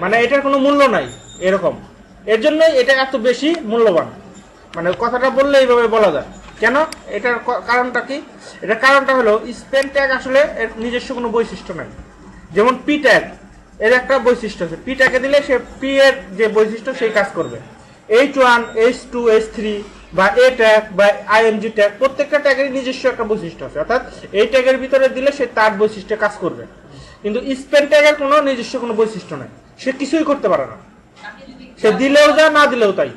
মানে এটার কোনো মূল্য নাই এরকম, এর জন্যই এটা এত বেশি মূল্যবান। মানে কথাটা বললে এইভাবে বলা যায়। কেন, এটার কারণটা কি, এটার কারণটা হলো স্পেন ট্যাগ আসলে এর নিজস্ব কোনো বৈশিষ্ট্য নাই। যেমন পি ট্যাগ এর একটা বৈশিষ্ট্য আছে, পি ট্যাগে দিলে সে পি এর যে বৈশিষ্ট্য সেই কাজ করবে। H1 H2 H3 বা এ ট্যাগ বা IMG ট্যাগ, প্রত্যেকটা ট্যাগের নিজস্ব একটা বৈশিষ্ট্য আছে, অর্থাৎ এই ট্যাগের ভিতরে দিলে সে তার বৈশিষ্ট্যে কাজ করবে। কিন্তু স্পেন ট্যাগের কোনো নিজস্ব কোনো বৈশিষ্ট্য নাই, সে কিছুই করতে পারে না, সে দিলেও যা না দিলেও তাই।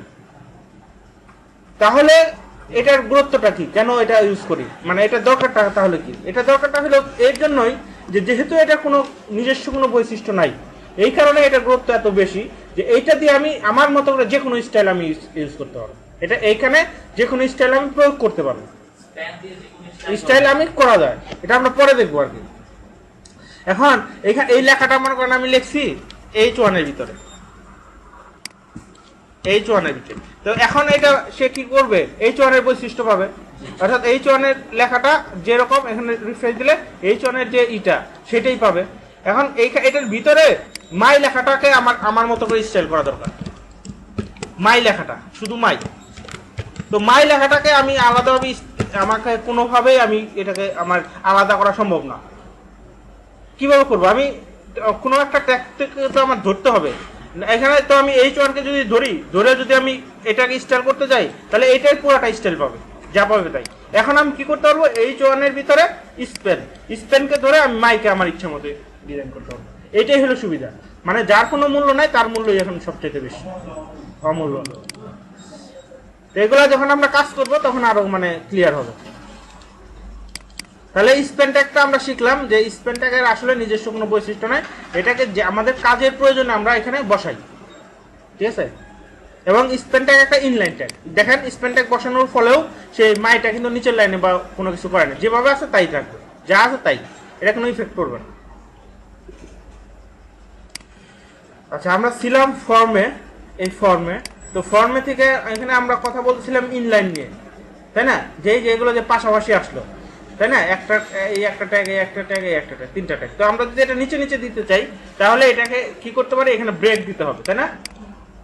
তাহলে এটার গুরুত্বটা কি, কেন এটা ইউজ করি, মানে এটা দরকারটা তাহলে কি, এটা দরকারটা হলো এর জন্যই যে যেহেতু এটা কোনো নিজস্ব কোনো বৈশিষ্ট্য নাই, এই কারণে এটার গুরুত্ব এত বেশি যে এইটা দিয়ে আমি আমার মতো করে যে কোনো স্টাইল আমি ইউজ করতে পারবো। এটা এইখানে যে কোনো স্টাইল আমি প্রয়োগ করতে পারবো, স্টাইল আমি করা যায়, এটা আমরা পরে দেখবো আর কি। এখন এখানে এই লেখাটা মনে করেন আমি লিখছি H1 এর ভিতরে, H1 এর ভিতরে, তো এখন এটা সে কি করবে, H1 এর বৈশিষ্ট্য পাবে, অর্থাৎ H1 এর লেখাটা যেরকম এখানে রিফ্রেশ দিলে H1 এর যে ইটা সেটাই পাবে। এখন এটার ভিতরে মাই লেখাটাকে আমার মতো করে স্টাইল করা দরকার, মাই লেখাটা শুধু মাই। তো মাই লেখাটাকে আমি আলাদাভাবে আমাকে কোনোভাবেই আমি এটাকে আমার আলাদা করা সম্ভব না। কিভাবে করবো, আমি কোনো একটা ট্যাগ থেকে তো আমার ধরতে হবে। এখানে তো আমি H1 কে যদি ধরে যদি আমি এটাকে স্টাইল করতে যাই তাহলে এটাই পুরোটা স্টাইল পাবে, যা পাবে তাই। এখন আমি কি করতে পারবো, H1 এর ভিতরে স্পেনকে ধরে আমি মাইকে আমার ইচ্ছা মতো ডিজাইন করতে পারবো। এটাই হলো সুবিধা, মানে যার কোনো মূল্য নাই তার মূল্যই এখন সবচেয়ে বেশি, অমূল্য। তো এগুলো যখন আমরা কাজ করব তখন আরো মানে ক্লিয়ার হবে। তাহলে স্পেন ট্যাগটা আমরা শিখলাম যে স্পেন ট্যাগের আসলে নিজস্ব কোনো বৈশিষ্ট্য নাই, এটাকে যে আমাদের কাজের প্রয়োজনে আমরা এখানে বসাই, ঠিক আছে। এবং স্পেন ট্যাগ একটা ইনলাইন ট্যাগ, দেখেন স্পেন ট্যাগ বসানোর ফলেও সেই মাইটা কিন্তু নিচের লাইনে বা কোনো কিছু করে না, যেভাবে আছে তাই থাকবে, যা আছে তাই, এটা কোনো ইফেক্ট করবে না। আচ্ছা, আমরা ছিলাম ফর্মে, এই ফর্মে, তো ফর্মে থেকে এখানে আমরা কথা বলছিলাম ইনলাইন নিয়ে, তাই না, যেগুলো যে পাশাপাশি আসলো, তাই না, একটা ট্যাগ এই একটা ট্যাগ এই একটা ট্যাগ, 3টা ট্যাগ। তো আমরা যদি এটা নিচে নিচে দিতে চাই তাহলে এটাকে কি করতে পারি, এখানে ব্রেক দিতে হবে, তাই না,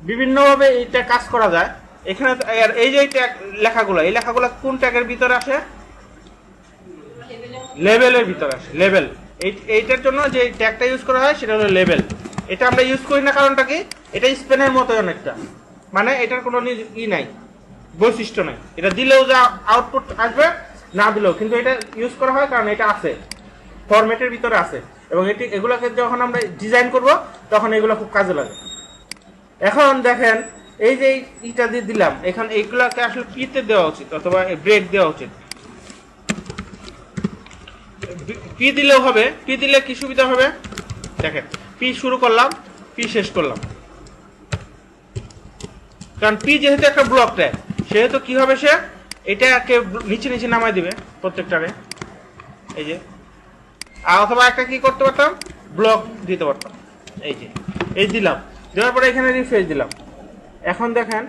বিভিন্নভাবে এইটা কাজ করা যায়। এখানে এই যে ট্যাগ লেখাগুলো, এই লেখাগুলো কোন ট্যাগের ভিতরে আসে, লেভেলের ভিতরে আসে, লেভেল। এইটার জন্য যে ট্যাগটা ইউজ করা হয় সেটা হলো লেভেল। এটা আমরা ইউজ করি না, কারণটা কি? এটা স্পেনের মতো অনেকটা, মানে এটার কোনো নাই, বৈশিষ্ট্য নাই। এটা দিলেও যা আউটপুট আসবে, না দিলেও কিন্তু এটা ইউজ করা হয়, কারণ এটা আছে, ফরম্যাটের ভিতরে আছে, এবং এগুলোকে যখন আমরা ডিজাইন করব তখন এগুলো খুব কাজে লাগে। এখন দেখেন এই যে ইটা দিয়ে দিলাম, এখন এইগুলাকে আসলে পিতে দেওয়া উচিত অথবা ব্রেক দেওয়া উচিত। পি দিলেও হবে। পি দিলে কি সুবিধা হবে দেখেন, পি শুরু করলাম, পি শেষ করলাম, কারণ পি যেহেতু একটা ব্লক দেয়, সেহেতু কি হবে, সে এটাকে নিচে নিচে নামাই দিবে প্রত্যেকটারে, এই যে। আর অথবা একটা কি করতে পারতাম, ব্লক দিতে পারতাম, এই যে এই দিলাম, দেওয়ার পরে এখানে রিফ্রেশ দিলাম। এখন দেখেন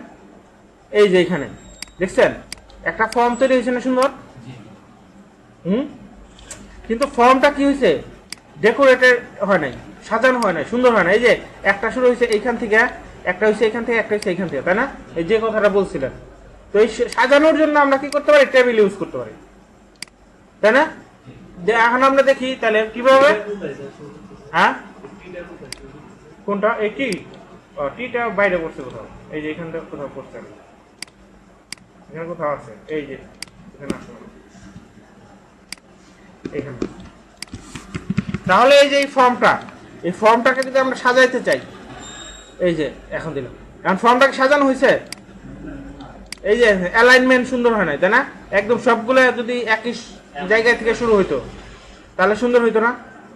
এই যে এখানে দেখছেন একটা ফর্ম তৈরি হয়েছে না সুন্দর? কিন্তু ফর্মটা কি হয়েছে, ডেকোরেটেড হয় নাই, সাজানো হয় নাই, সুন্দর হয় না। এই যে একটা শুরু হয়েছে এইখান থেকে, একটা হয়েছে এখান থেকে, একটা হয়েছে এইখান থেকে, তাই না? এই যে কথাটা বলছিলেন। তো এই সাজানোর জন্য আমরা কি করতে পারি, টেবিল ইউজ করতে পারি, তাই না? এখন আমরা দেখি তাহলে কিভাবে। হ্যাঁ, কোনটা? এই টি, টিটা বাইরে পড়ছে কোথাও, এই যে এখানটা কোথাও পড়ছে, এখানে কোথাও আছে, এই যে এখানে আছে এখানে। তাহলে এই যে এই ফর্মটাকে যদি আমরা সাজাইতে চাই, এই যে এখন দিলাম, এখন ফর্মটাকে সাজানো হয়েছে, এই যে অ্যালাইনমেন্ট সুন্দর হয় না, তাই না? একদম সবগুলো যদি একই জায়গা থেকে শুরু হইতো তাহলে সুন্দর হইতো না?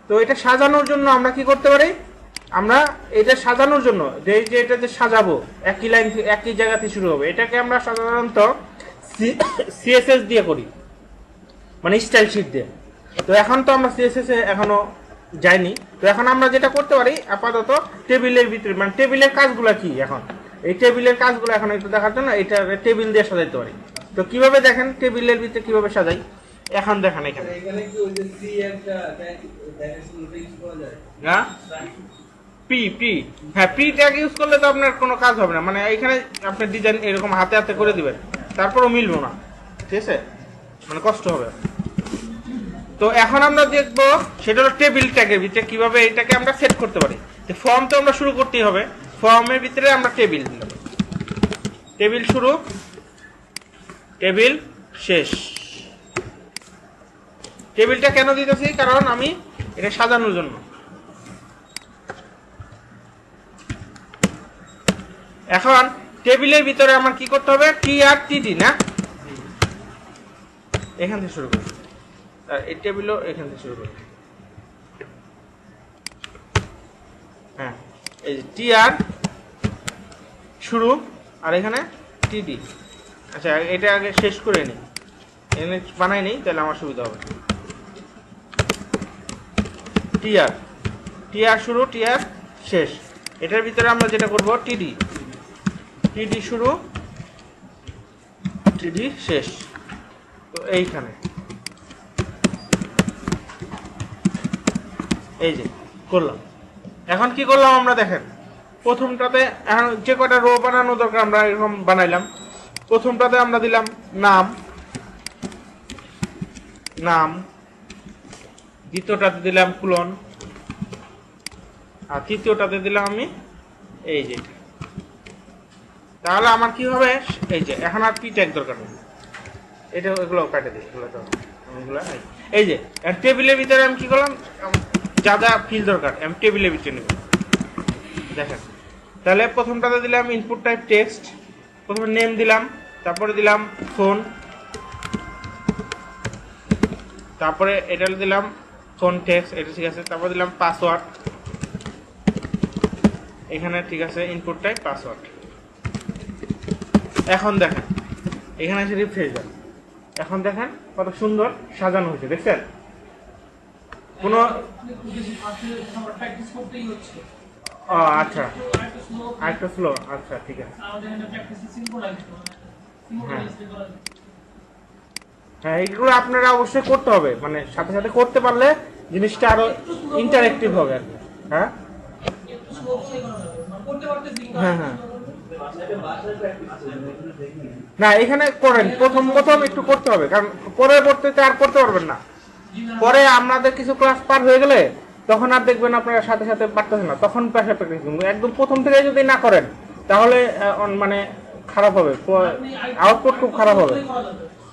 তো এটা সাজানোর জন্য আমরা কি করতে পারি, আমরা এটা সাজানোর জন্য যে এটা যে সাজাবো, একই লাইন একই জায়গা থেকে শুরু হবে, এটাকে আমরা সাধারণত সিএসএস দিয়ে করি, মানে স্টাইল শিট দিয়ে। তো এখন তো আমরা সিএসএস এ এখনো যাইনি, তো এখন আমরা যেটা করতে পারি আপাতত টেবিলের ভিতরে, মানে টেবিলের কাজগুলো কি, এখন এই টেবিলের কাজগুলো এখন একটু দেখার জন্য এটা টেবিল দিয়ে সাজাইতে পারি। তো কিভাবে দেখেন টেবিলের ভিতরে কিভাবে সাজাই, এখন দেখেন এখানে হ্যাঁ পি পি, হ্যাঁ পি ট্যাগ ইউজ করলে তো আপনার কোনো কাজ হবে না, মানে এখানে আপনি ডিজাইন এরকম হাতে হাতে করে দিবেন, তারপরও মিলবো না, ঠিক আছে, মানে কষ্ট হবে। তো এখন আমরা দেখবো সেটা হলো টেবিল ট্যাগের ভিতরে কিভাবে এটাকে আমরা সেট করতে পারি। ফর্ম তো আমরা শুরু করতেই হবে, ফর্মের ভিতরে আমরা টেবিল দিলাম, টেবিল শুরু, টেবিল শেষ। টেবিলটা কেন দিতেছি, কারণ আমি এটা সাজানোর জন্য। এখন টেবিলের ভিতরে আমার কি করতে হবে, টি আর টিডি না, এখান থেকে শুরু করি, আর এই টেবিলও এখান থেকে শুরু করি। হ্যাঁ, এই যে টি আর শুরু, আর এখানে টিডি। আচ্ছা, এটা আগে শেষ করে নিই, এখানে বানাই নেই, তাহলে আমার সুবিধা হবে। টি আর শুরু, টি আর শেষ। এটার ভিতরে আমরা যেটা করব, টিডি শুরু, টিডি শেষ। তো এইখানে এই যে করলাম। এখন কি করলাম আমরা দেখেন, প্রথমটাতে এখন যে কটা রো বানানো দরকার আমরা এরকম বানাইলাম। প্রথমটাতে আমরা দিলাম নাম, দ্বিতীয়টাতে দিলাম কুলন, আর তৃতীয়টাতে দিলাম আমি এই যে। তাহলে আমার কি হবে, এই যে এখন আর পি ট্যাগ দরকার নেই, এটা এগুলো কাটে দিই, এগুলো এই যে টেবিলের ভিতরে আমি কি করলাম, যা যা ফিল দরকার আমি টেবিলের ভিতরে নেব। দেখেন তাহলে প্রথমটাতে দিলাম ইনপুট টাইপ টেক্সট, প্রথমে নেম দিলাম, তারপরে দিলাম ফোন, তারপরে এটা দিলাম ফোন টেক্সট, এটা ঠিক আছে, তারপর দিলাম পাসওয়ার্ড, এখানে ঠিক আছে ইনপুট টাইপ পাসওয়ার্ড। এখন দেখেন এখানে এসে রিফ্রেশ দেন, এখন দেখেন কত সুন্দর সাজানো হয়েছে, দেখছেন? কোনো আচ্ছা আরেকটু স্লো, আচ্ছা ঠিক আছে। হ্যাঁ, এইগুলো আপনারা অবশ্যই করতে হবে, মানে সাথে সাথে করতে পারলে জিনিসটা আরো ইন্টারেক্টিভ হবে আর কি। হ্যাঁ হ্যাঁ হ্যাঁ, না এখানে করেন, প্রথম একটু করতে হবে, কারণ পরবর্তীতে আর করতে পারবেন না। পরে আমাদের কিছু ক্লাস পার হয়ে গেলে তখন আর দেখবেন আপনারা সাথে সাথে পারতেছেন না, তখন প্রেসার প্র্যাকটিস করুন। একদম প্রথম থেকে যদি না করেন তাহলে মানে খারাপ হবে, আউটপুট খুব খারাপ হবে।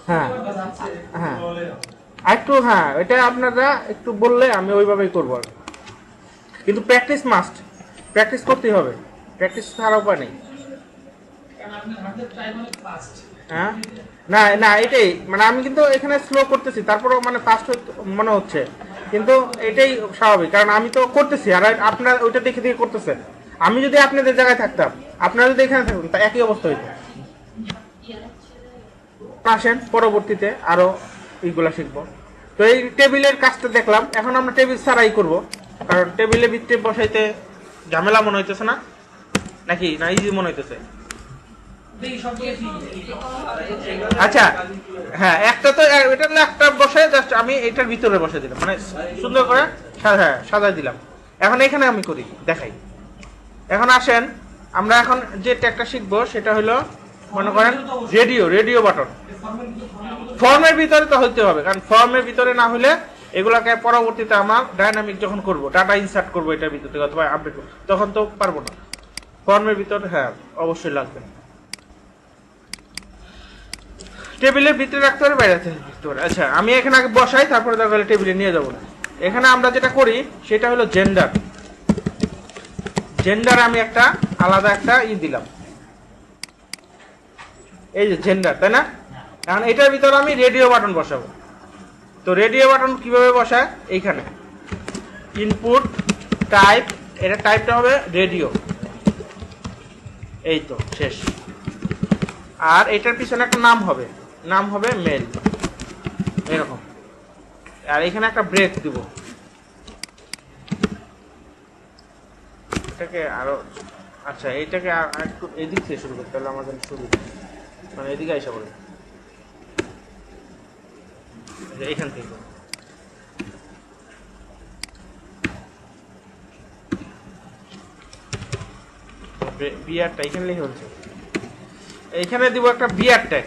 হ্যাঁ হ্যাঁ একটু, হ্যাঁ এটা আপনারা একটু বললে আমি ওইভাবেই করবো। কিন্তু প্র্যাকটিস মাস্ট, প্র্যাকটিস করতেই হবে, প্র্যাকটিস ছাড়া উপায় নেই। হ্যাঁ না না এটাই মানে আমি কিন্তু এখানে স্লো করতেছি, তারপরেও মানে ফাস্ট মনে হচ্ছে, কিন্তু এটাই স্বাভাবিক, কারণ আমি তো করতেছি আর আপনার ওইটা দেখে দেখে করতেছেন। আমি যদি আপনাদের জায়গায় থাকতাম, আপনারা যদি এখানে থাকতেন, তা একই অবস্থা হইতো। আসেন পরবর্তীতে আরো এইগুলা শিখবো। তো এই টেবিলের কাজটা দেখলাম, এখন আমরা টেবিল ছাড়াই করব, কারণ টেবিলের ভিতরে বসাইতে ঝামেলা মনে হইতেছে না নাকি, না ইজি মনে হইতেছে? আচ্ছা হ্যাঁ, একটা তো এটা একটা বসে জাস্ট আমি এটার ভিতরে বসে দিলাম, মানে সুন্দর করে সাজাই দিলাম। এখন এখানে আমি করি দেখাই। এখন আসেন আমরা এখন যে ট্যাগটা শিখবো সেটা হলো মনে করেন রেডিও বাটন। ফর্মের ভিতরে তো হইতে হবে, কারণ ফর্মের ভিতরে না হলে এগুলাকে পরবর্তীতে আমার ডাইনামিক যখন করব, ডাটা ইনসার্ট করবো এটার ভিতর থেকে অথবা আপডেট করবো, তখন তো পারবো না। ফর্মের ভিতরে হ্যাঁ অবশ্যই লাগবে। টেবিলের ভিতরে রাখতে পারে, বাইরে রাখতে পারে। আচ্ছা আমি এখানে আগে বসাই, তারপরে দরকার হলে টেবিলে নিয়ে যাবো না। এখানে আমরা যেটা করি সেটা হলো জেন্ডার। জেন্ডার আমি একটা আলাদা একটা দিলাম, এই যে জেন্ডার, তাই না? এখন এটার ভিতরে আমি রেডিও বাটন বসাবো। তো রেডিও বাটন কিভাবে বসায়, এইখানে ইনপুট টাইপ, এটা টাইপটা হবে রেডিও, এই তো শেষ। আর এটার পিছনে একটা নাম হবে মেল, এরকম। আর এখানে একটা ব্রেক দিব, এটাকে আরো আচ্ছা এইটাকে একটু এদিক থেকে শুরু করতে হলে আমাদের সুবিধা, মানে এদিকে আইসা বলে এখান থেকে বিআরটা এখানে লিখে বলছে, এইখানে দিব একটা বিআর ট্যাগ।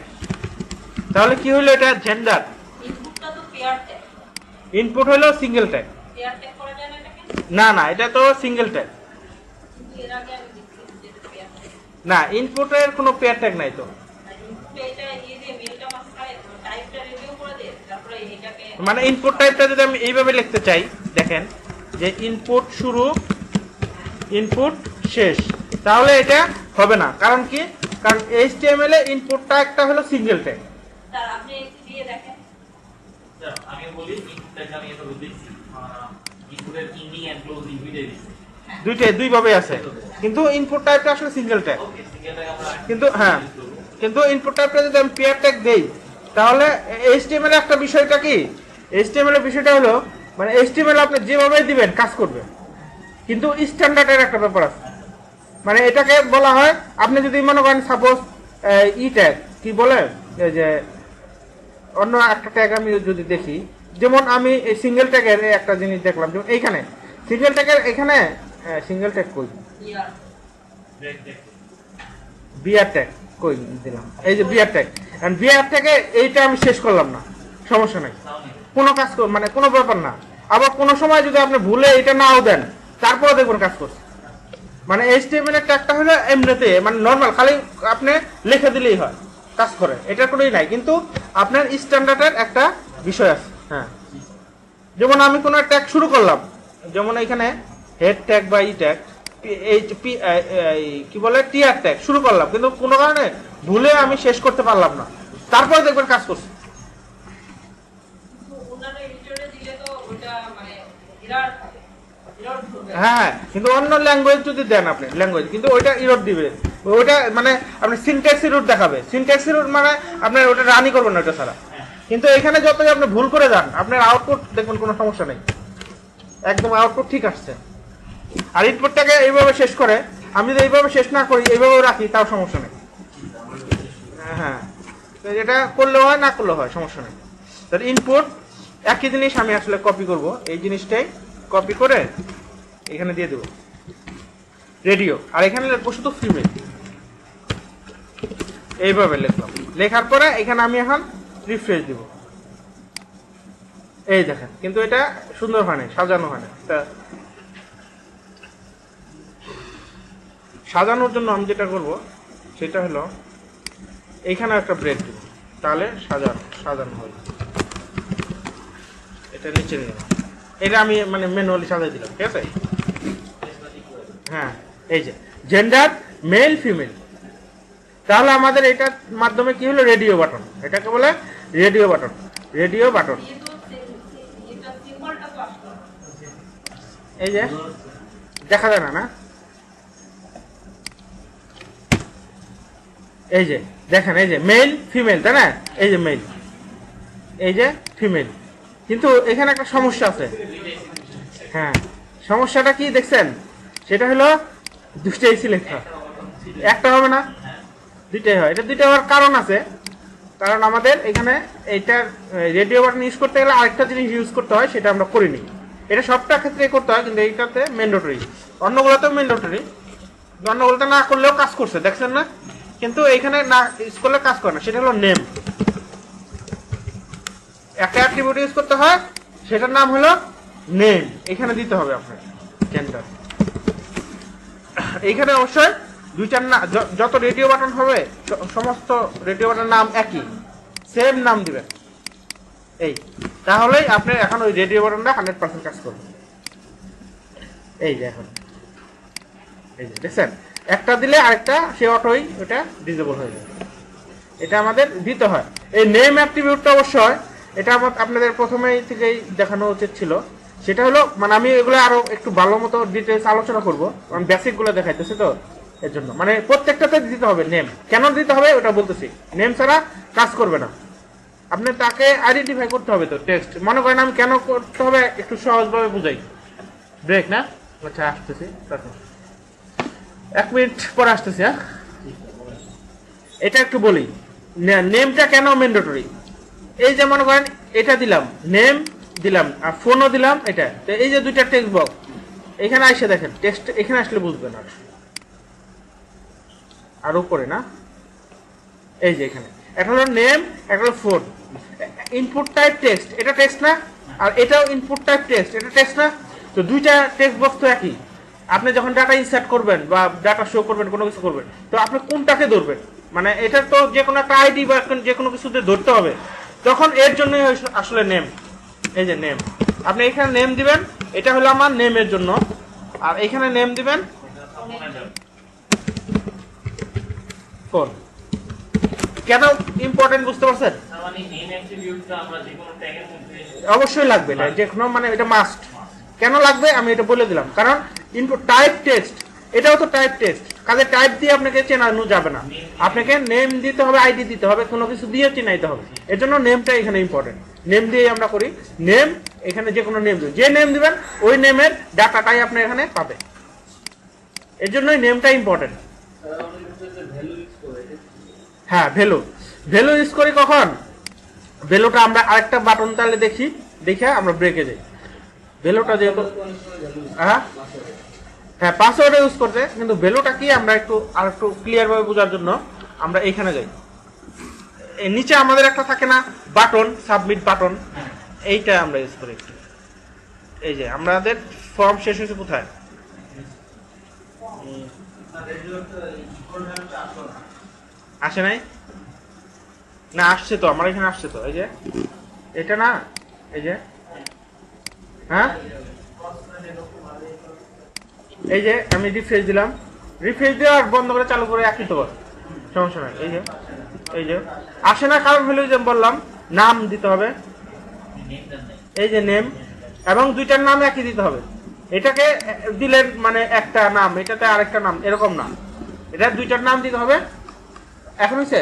তাহলে কি হলো, এটা জেন্ডার। ইনপুটটা তো পেয়ার ট্যাগ, ইনপুট হলো সিঙ্গেল ট্যাগ। পেয়ার ট্যাগ করা যায় না এটাকে? না না এটা তো সিঙ্গেল ট্যাগ। এর আগে আমি দেখছি যেটা পেয়ার ট্যাগ। না ইনপুটের কোনো পেয়ার ট্যাগ নাই তো। ইনপুটে এটা দিয়ে মেলটা মাঝখানে টাইপটা রিভিউ করে দে, তারপরে এটাকে মানে ইনপুট টাইপটা যদি আমি এইভাবে লিখতে চাই, দেখেন যে ইনপুট শুরু ইনপুট শেষ, তাহলে এটা হবে না। কারণ কি, কারণ এইচটিএমএল এ ইনপুট ট্যাগটা হলো সিঙ্গেল ট্যাগ। তার আপনি দিয়ে দেখেন। আমি বলি ইনপুটটাকে আমি এটা দিচ্ছি, ইনপুটের ইন্ডিং এন্ড ক্লোজিং দুইটাই দিচ্ছি, দুই ভাবে আছে, কিন্তু ইনপুট টাইপটা আসলে সিঙ্গেল ট্যাগ। ওকে সিঙ্গেলটাকে আমরা কিন্তু হ্যাঁ, কিন্তু ইনপুট টাইপটা যদি আমি পেয়ার ট্যাগ দেই, তাহলে এইচটিএমএল এর একটা বিষয়টা কি, এইচটিএমএল এর বিষয়টা হলো মানে এইচটিএমএল আপনি যেভাবে দিবেন কাজ করবে, কিন্তু স্ট্যান্ডার্ডের একটা ব্যাপার আছে। মানে এটাকে বলা হয়, আপনি যদি মনে করেন সাপোজ ই ট্যাগ কি বলে, এই যে অন্য একটা ট্যাগ আমি যদি দেখি, যেমন আমি এই সিঙ্গেল ট্যাগের একটা জিনিস দেখলাম, যেমন এইখানে সিঙ্গেল ট্যাগের এখানে সিঙ্গেল ট্যাগ কই, ইয়ার ব্রেক দেখ বিআর ট্যাগ কই দিলাম, এই যে বিআর ট্যাগ। এন্ড বিআর ট্যাগে এইটা আমি শেষ করলাম না, সমস্যা নাই, কোনো কাজ মানে কোনো ব্যাপার না। আবার কোনো সময় যদি আপনি ভুলে এটা নাও দেন, তারপরে দেখুন কাজ করছে। মানে এইচটিএমএল এর ট্যাগটা হলো এমনিতে মানে নরমাল, খালি আপনি লিখে দিলেই হয়, কাজ করে, এটার কোনোই নাই। কিন্তু আপনার স্ট্যান্ডার্ডের একটা বিষয় আছে। হ্যাঁ, যেমন আমি কোনো ট্যাগ শুরু করলাম, যেমন এখানে হেড ট্যাগ বা ই ট্যাগ, কি বলে টিআর ট্যাগ শুরু করলাম, কিন্তু কোনো কারণে ভুলে আমি শেষ করতে পারলাম না, তারপরে দেখবেন কাজ করছে। ওনার এডিটরে দিলে তো ওটা মানে এরর হবে। হ্যাঁ কিন্তু অন্য ল্যাঙ্গুয়েজ যদি দেন আপনি ল্যাঙ্গুয়েজ, কিন্তু ওইটা ইরোড দিবে, ওইটা মানে আপনি সিনট্যাক্স ইরোড দেখাবে, সিনট্যাক্স ইরোড মানে আপনার ওটা রানই করবেন না ওটা ছাড়া। কিন্তু এখানে যতই আপনি ভুল করে যান, আপনার আউটপুট দেখবেন কোনো সমস্যা নেই, একদম আউটপুট ঠিক আসছে। আর ইনপুটটাকে এইভাবে শেষ করে, আমি যদি এইভাবে শেষ না করি, এইভাবে রাখি, তাও সমস্যা নেই। হ্যাঁ তো এটা করলেও হয়, না করলেও হয়, সমস্যা নেই। তাহলে ইনপুট একই জিনিস আমি আসলে কপি করব, এই জিনিসটাই কপি করে এখানে দিয়ে দেবো রেডিও, আর এখানে লিখবো শুধু ফিমেল, এইভাবে লিখলাম। লেখার পরে এখানে আমি এখন রিফ্রেশ দিব, এই দেখেন, কিন্তু এটা সুন্দর হয় না, সাজানো হয় না। সাজানোর জন্য আমি যেটা করব সেটা হলো এইখানে একটা ব্রেক দিব, তাহলে সাজানো হবে। এটা নিচে নিয়ে এটা আমি মানে ম্যানুয়ালি সাজাই দিলাম, ঠিক আছে। হ্যাঁ, এই যে জেন্ডার মেল ফিমেল, তাহলে আমাদের এটার মাধ্যমে কি হলো, রেডিও বাটন, এটাকে বলে রেডিও বাটন। এটা সিম্বলটা তো আসলো। এই যে দেখা যায় না, এই যে দেখেন, এই যে মেল ফিমেল, তাই না, এই যে মেল, এই যে ফিমেল। কিন্তু এখানে একটা সমস্যা আছে। হ্যাঁ, সমস্যাটা কি দেখছেন, সেটা হলো দুইটাই সিলেক্ট হয়, একটা হবে না, দুইটাই হয়। এটা দুইটা হওয়ার কারণ আছে, কারণ আমাদের এখানে এইটার রেডিও বাটন ইউজ করতে গেলে আরেকটা জিনিস ইউজ করতে হয়, সেটা আমরা করিনি। এটা সবটা ক্ষেত্রে করতে হয়, কিন্তু এইটাতে ম্যান্ডেটরি, অন্যগুলোতেও ম্যান্ডেটরি। অন্যগুলোতে না করলেও কাজ করছে, দেখছেন না, কিন্তু এখানে না ইউজ করলে কাজ করে না। সেটা হলো নেম, একটা অ্যাট্রিবিউট ইউজ করতে হয়, সেটার নাম হলো নেম, এখানে দিতে হবে আপনার জেন্ডার। এইখানে অবশ্যই দুইটার না, যত রেডিও বাটন হবে সমস্ত রেডিও বাটনের নাম একই, সেম নাম দিবেন, এই তাহলেই আপনি এখন ওই রেডিও বাটনটা 100% কাজ করবে। এই যে এখন এই যে দেখছেন, একটা দিলে আরেকটা সে অটোই ওটা ডিসেবল হয়ে যাবে। এটা আমাদের দিতে হয়। এই নেম অ্যাট্রিবিউটটা অবশ্যই এটা আপনাদের প্রথমেই থেকেই দেখানো উচিত ছিল। সেটা হলো মানে আমি এগুলো আরো একটু ভালো মতো ডিটেলস আলোচনা করবো, কারণ বেসিক গুলো দেখাইতেছি তো, এর জন্য মানে প্রত্যেকটাতে দিতে হবে নেম। কেন দিতে হবে ওটা বলতেছি, নেম ছাড়া কাজ করবে না। আপনি তাকে আইডেন্টিফাই করতে হবে তো। টেক্সট মনে করেন আমি কেন করতে হবে একটু সহজভাবে বুঝাই। ব্রেক না, আচ্ছা আসতেছি, 1 মিনিট পরে আসতেছি। হ্যাঁ, এটা একটু বলি, নেমটা কেন ম্যান্ডেটরি। এই যে মনে করেন এটা দিলাম, নেম দিলাম আর ফোনও দিলাম, এটা তো এই যে দুইটা টেক্সট বক্স এখানে এসে দেখেন, টেক্সট এখানে আসলে বুঝবেন আর উপরে না, এই যে এখানে একটা হলো নেম, একটা হলো ফোন। ইনপুট টাইপ টেক্সট, এটা টেক্সট না, আর এটাও ইনপুট টাইপ টেক্সট, এটা টেক্সট না। তো দুইটা টেক্সট বক্স তো একই। আপনি যখন ডাটা ইনসার্ট করবেন বা ডাটা শো করবেন, কোনো কিছু করবেন, তো আপনি কোনটাকে ধরবেন, মানে এটা তো যে কোনো একটা আইডি বা যে কোনো কিছুতে ধরতে হবে, তখন এর জন্য আসলে নেম। এই যে নেম, আপনি এখানে নেম দিবেন, এটা হলো আমার নেমের জন্য, আর এখানে নেম দিবেন কোন। কেন ইম্পর্টেন্ট বুঝতে পারছেন? অবশ্যই লাগবে, এটা যে কোনো মানে এটা মাস্ট। কেন লাগবে আমি এটা বলে দিলাম, কারণ ইনপুট টাইপ টেক্সট, এটাও তো টাইপ টেক্সট, কাজে টাইপ দিয়ে আপনাকে চেনানো যাবে না, আপনাকে নেম দিতে হবে, আইডি দিতে হবে, কোনো কিছু দিয়ে চেনাইতে হবে। এর জন্য নেমটা এখানে ইম্পর্টেন্ট, নেম দিয়ে আমরা করি। নেম এখানে যে কোনো নেম দিবেন, যে নেম দিবেন ওই নেমের ডাটাটাই আপনি এখানে পাবে, এর জন্যই নেমটা ইম্পর্টেন্ট। হ্যাঁ, ভ্যালু ইউজ করি কখন, ভ্যালুটা আমরা আরেকটা বাটন তাহলে দেখে আমরা ব্রেকে যাই। ভ্যালুটা যেহেতু হ্যাঁ পাসওয়ার্ড ইউজ করতে, কিন্তু ভ্যালুটা কি আমরা আর একটু ক্লিয়ার ভাবে বোঝার জন্য আমরা এইখানে যাই। নিচে আমাদের একটা থাকে না বাটন, সাবমিট বাটন, এইটা আমরা ইউজ করি একটু। এই যে আমাদের ফর্ম শেষ হয়েছে কোথায়, আসে নাই না, আসছে তো আমার এখানে আসছে তো, এই যে এটা না, এই যে হ্যাঁ, এই যে আমি রিফ্রেশ দিলাম, রিফ্রেশ দিয়ে আর বন্ধ করে চালু করে একই তো সমস্যা নাই। এই যে আসে না, কারণ হলো যে বললাম নাম দিতে হবে, এই যে নেম, এবং দুইটার নাম একই দিতে হবে। এটাকে দিলেন মানে একটা নাম, এটাতে আরেকটা নাম, এরকম না, এটা দুইটার নাম দিতে হবে। এখন হচ্ছে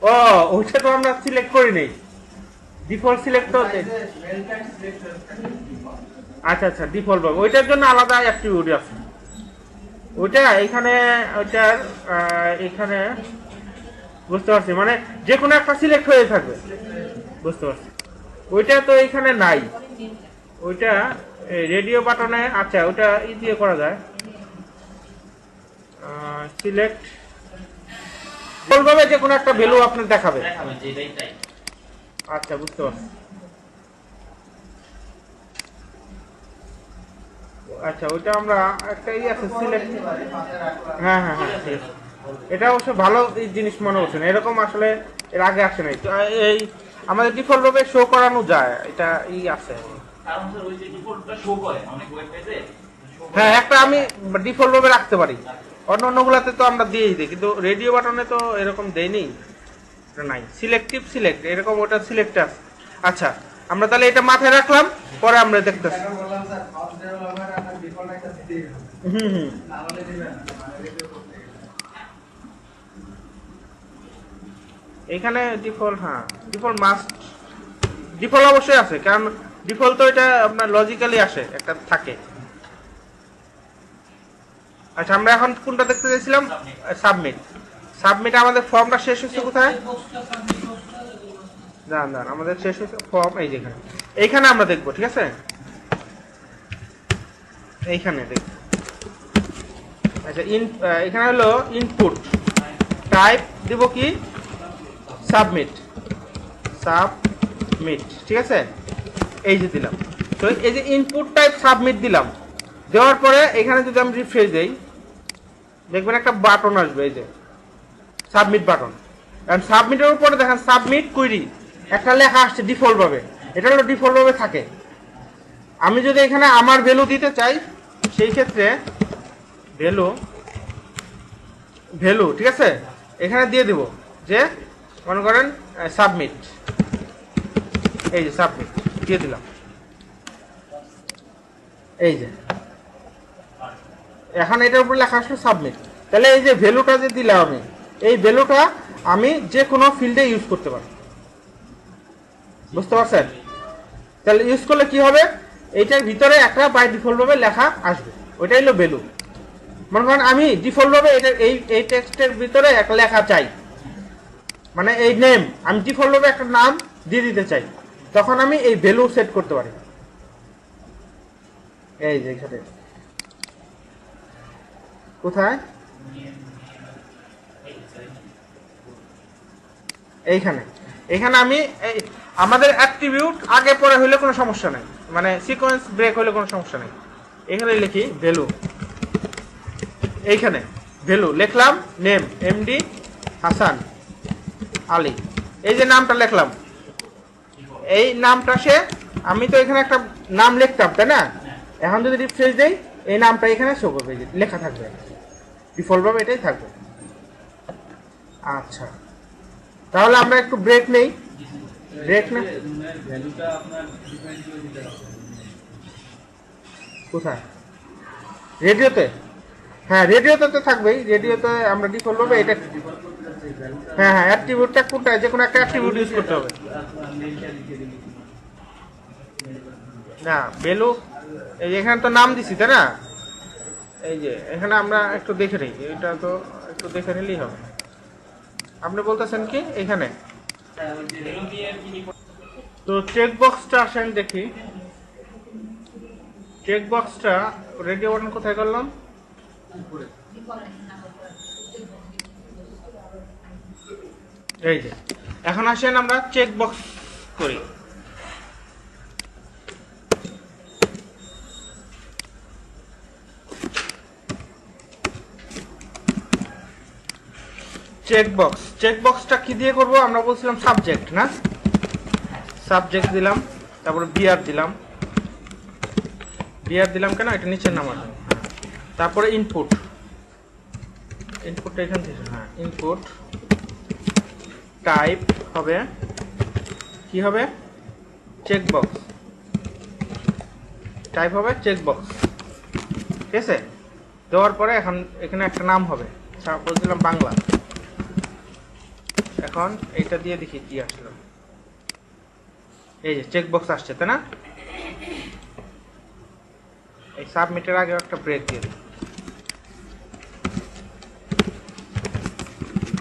ও ওইটা তো আমরা সিলেক্ট করি নেই, ডিফল্ট সিলেক্ট তো। আচ্ছা ডিফল্ট ভাবে ওইটার জন্য আলাদা অ্যাট্রিবিউট আছে, ওইটা এখানে ওইটার এখানে বুঝতে পারছি, মানে যে কোনো একটা সিলেক্ট হয়ে থাকবে, বুঝতে পারছি। ওইটা তো এখানে নাই, ওইটা রেডিও বাটনে। আচ্ছা ওইটা দিয়ে করা যায়, সিলেক্ট বলবে যে কোনো একটা ভ্যালু আপনার দেখাবে। দেখাবেন যে এটাই টাইপ। আচ্ছা, বুঝতে পারছি। আচ্ছা, ওইটা আমরা একটা আছে সিলেক্ট। হ্যাঁ হ্যাঁ হ্যাঁ, ঠিক আছে। এটা অবশ্য ভালো জিনিস মনে হচ্ছে না, এরকম আসলে এর আগে আসে নাই। তো এই আমাদের ডিফল্ট ভাবে শো করানো যায়, এটা আছে। কারণ স্যার ওই যে ডিফল্টটা শো করে অনেক ওয়েব পেজে। হ্যাঁ, একটা আমি ডিফল্ট ভাবে রাখতে পারি, অন্যগুলাতে তো আমরা দিয়েই দিই, কিন্তু রেডিও বাটনে তো এরকম দেইনি, এটা নাই। সিলেক্টিভ সিলেক্ট এরকম ওটা সিলেক্ট আছে। আচ্ছা, আমরা তাহলে এটা মাথায় রাখলাম, পরে আমরা দেখতেছি। হুম। এখানে ডিফল্ট, হ্যাঁ ডিফল্ট মাস্ট, ডিফল্ট অবশ্যই আছে, কারণ ডিফল্ট তো এটা আপনার লজিক্যালি আসে, একটা থাকে। আচ্ছা, আমরা এখন কোনটা দেখতে চাইছিলাম? সাবমিট। সাবমিট আমাদের ফর্মটা শেষ হচ্ছে কোথায়? দাঁড়ান, আমাদের শেষ হচ্ছে ফর্ম এই যেখানে, এইখানে আমরা দেখবো, ঠিক আছে? এইখানে দেখব। আচ্ছা, এখানে হলো ইনপুট, টাইপ দিব কি? সাবমিট। সাবমিট, ঠিক আছে? এই যে দিলাম, তো এই যে ইনপুট টাইপ সাবমিট দিলাম, দেওয়ার পরে এখানে যদি আমি রিফ্রেশ দেই, দেখবেন একটা বাটন আসবে, এই যে সাবমিট বাটন। কারণ সাবমিটের উপরে দেখেন সাবমিট কুইরি একটা লেখা আসছে ডিফল্ট ভাবে, এটা হলো ডিফল্ট ভাবে থাকে। আমি যদি এখানে আমার ভ্যালু দিতে চাই, সেই ক্ষেত্রে ভ্যালু, ঠিক আছে, এখানে দিয়ে দিব যে মনে করেন সাবমিট, এই যে সাবমিট দিয়ে দিলাম, এই যে এখন এটার উপর লেখা আসলো সাবমিট। তাহলে এই যে ভ্যালুটা যে দিলাম আমি, এই ভ্যালুটা আমি যে কোনো ফিল্ডে ইউজ করতে পারি, বুঝতে পারছেন? তাহলে ইউজ করলে কি হবে, এইটার ভিতরে একটা বাই ডিফল্ট ভাবে লেখা আসবে, ওইটাই হলো ভ্যালু। মনে করেন আমি ডিফল্ট ভাবে এটা এই টেক্সটের ভিতরে একটা লেখা চাই, মানে এই নেম, আমি ডিফল্ট ভাবে একটা নাম দিয়ে দিতে চাই, তখন আমি এই ভ্যালু সেট করতে পারি। এই যে এখানে কোথায়, এইখানে আমি আমাদের অ্যাট্রিবিউট আগে পরে হইলে কোনো সমস্যা নাই, মানে সিকোয়েন্স ব্রেক হইলে কোনো সমস্যা নেই। এখানে লিখি ভ্যালু, এইখানে ভ্যালু লিখলাম, নেম এমডি হাসান আলী, এই যে নামটা লিখলাম, এই নামটা সে, আমি তো এখানে একটা নাম লিখতাম, তাই না? এখন যদি রিফ্রেশ দেই, এই নামটা এখানে শো করবে, লেখা থাকবে, ডিফল্ট ভাবে এটাই থাকবে। আচ্ছা, তাহলে আমরা একটু ব্রেক নেই। ব্রেক না, ভ্যালুটা আপনার ডিফারেন্সিয়াল দিতে হবে। কোথায়? রেডিওতে? হ্যাঁ, রেডিওতে তো থাকবেই, রেডিওতে আমরা ডিফল্ট ভাবে এটা, হ্যাঁ হ্যাঁ, অ্যাট্রিবিউটটা কোনটা, যে কোনো একটা অ্যাট্রিবিউট ইউজ করতে হবে। না, ভ্যালু এই যে এখানে তো নাম দিছি, তাই না? এই যে এখানে আমরা একটু দেখে নিই, এটা তো একটু দেখে নিলেই হবে। আপনি বলতেছেন কি এখানে? তো চেক বক্সটা আসেন দেখি, চেক বক্সটা রেডিও বাটন কোথায় করলাম? এই যে এখন আসেন আমরা চেক বক্স করি। চেক বক্সটা কি দিয়ে করব? আমরা বলছিলাম সাবজেক্ট, না? সাবজেক্ট দিলাম, তারপরে বিআর দিলাম, কেন এটা নিচের নাম আছে। তারপরে ইনপুটটা এখান থেকে, হ্যাঁ ইনপুট টাইপ হবে কি হবে? চেকবক্স। টাইপ হবে চেকবক্স, ঠিক আছে? দেওয়ার পরে এখন এখানে একটা নাম হবে, বলছিলাম বাংলা। এখন এইটা দিয়ে দেখি কি আসলো, এই যে চেকবক্স আসছে, তাই না? এই সাবমিটের আগে একটা ব্রেক দিয়ে দিই,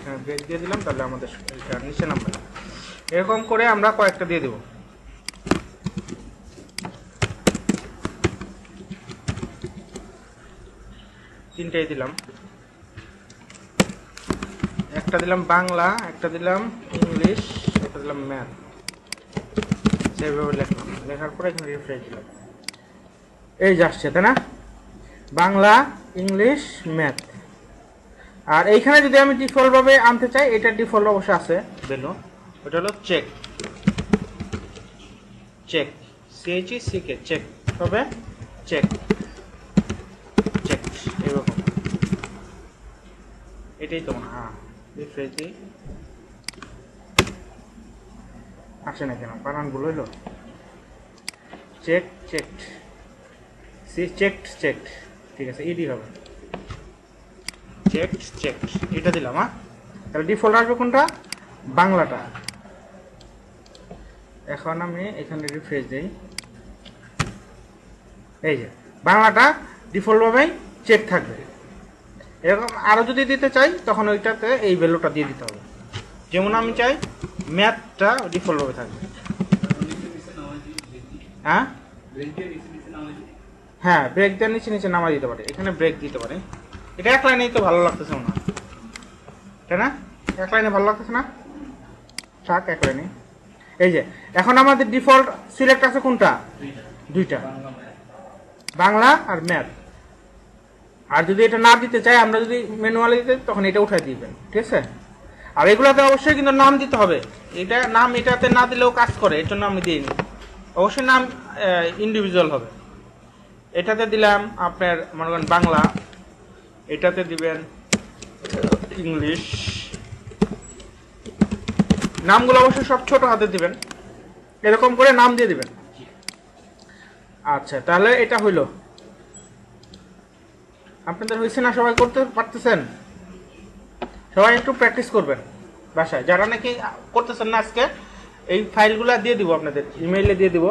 হ্যাঁ ব্রেক দিয়ে দিলাম, তাহলে আমাদের এটা নিচে নামবে না। এরকম করে আমরা কয়েকটা দিয়ে দেব। তিনটেই দিলাম। একটা দিলাম বাংলা, একটা দিলাম ইংলিশ, একটা দিলাম ম্যাথ। সেভাবে লিখলাম, লেখার পরে এখানে রিফ্রেশ দিলাম, এই যে আসছে তাই না, বাংলা ইংলিশ ম্যাথ। আর এইখানে যদি আমি ডিফল্ট ভাবে আনতে চাই, এটা ডিফল্ট অবশ্য আছে ভ্যালু, ওটা হলো চেক, চেক CHECK চেক হবে, চেক চেক এরকম, এটাই তো হ্যাঁ রিফ্রেশ দিই, আসে না কেন, বানান ভুল হইলো, চেক চেকড, চেকড চেকড, ঠিক আছে ইডি হবে, চেকড চেকড, এটা দিলাম। হ্যাঁ, তাহলে ডিফল্ট আসবে কোনটা, বাংলাটা। এখন আমি এখানে রিফ্রেশ দিই, এই যে বাংলাটা ডিফল্ট ভাবেই চেক থাকবে। এরকম আরো যদি দিতে চাই তখন ওইটাতে এই ভ্যালুটা দিয়ে দিতে হবে, যেমন আমি চাই ম্যাথটা ডিফল্ট ভাবে থাকবে। হ্যাঁ হ্যাঁ, ব্রেক দেওয়ার নিচে নিচে নামাই দিতে পারে, এখানে ব্রেক দিতে পারে। এটা এক লাইনেই তো ভালো লাগতেছে মনে হয়, তাই না? এক লাইনে ভালো লাগতেছে না, থাক এক লাইনে। এই যে এখন আমাদের ডিফল্ট সিলেক্ট আছে কোনটা, দুইটা, বাংলা আর ম্যাথ। আর যদি এটা না দিতে চাই, আমরা যদি ম্যানুয়ালি দিতে, তখন এটা উঠাই দিবেন, ঠিক আছে? আর এগুলাতে অবশ্যই কিন্তু নাম দিতে হবে, এটা নাম এটাতে না দিলেও কাজ করে, এর জন্য আমি দিইনি। অবশ্যই নাম ইন্ডিভিজুয়াল হবে। এটাতে দিলাম আপনার মনে করেন বাংলা, এটাতে দিবেন ইংলিশ, নামগুলো অবশ্যই সব ছোট হাতে দিবেন, এরকম করে নাম দিয়ে দিবেন। আচ্ছা, তাহলে এটা হইলো, আপনাদের হয়েছে না? সবাই করতে পারতেছেন? সবাই একটু প্র্যাকটিস করবেন বাসায়, যারা নাকি করতেছেন না আজকে, এই ফাইলগুলো দিয়ে দিব আপনাদের ইমেইলে দিয়ে দিব।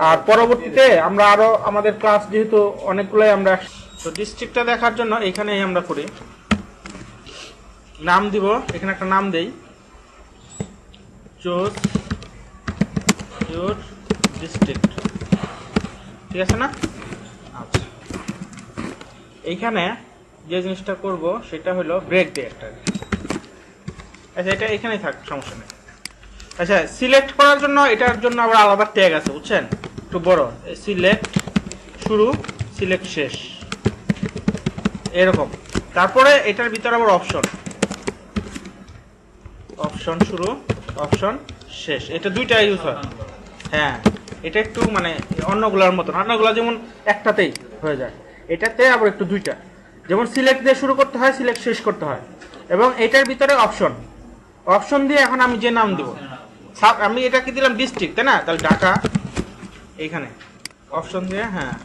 আর পরবর্তীতে আমরা আরো আমাদের ক্লাস যেহেতু অনেকগুলোই আমরা, তো ডিস্ট্রিক্টটা দেখার জন্য এখানেই আমরা করি, নাম দিব, এখানে একটা নাম দেই, চুজ ইউর ডিস্ট্রিক্ট, ঠিক আছে না? আচ্ছা, এইখানে যে জিনিসটা করব সেটা হলো ব্রেক দিয়ে একটা, আচ্ছা এটা এখানেই থাক, সমস্যা নেই। আচ্ছা, সিলেক্ট করার জন্য এটার জন্য আবার আলাদা ট্যাগ আছে, বুঝছেন, একটু বড়, সিলেক্ট শুরু সিলেক্ট শেষ এরকম। তারপরে এটার ভিতরে আবার অপশন, অপশন শুরু অপশন শেষ, এটা দুইটা ইউজ হয়। হ্যাঁ, এটা একটু মানে অন্যগুলার মতন, অন্যগুলা যেমন একটাতেই হয়ে যায়, এটাতে আবার একটু দুইটা, যেমন সিলেক্ট দিয়ে শুরু করতে হয়, সিলেক্ট শেষ করতে হয়। এবং এটার ভিতরে অপশন, অপশন দিয়ে এখন আমি যে নাম দিব, আমি এটা কি দিলাম ডিস্ট্রিক্ট, তাই না? তাহলে ঢাকা, এইখানে অপশন দিয়ে, হ্যাঁ,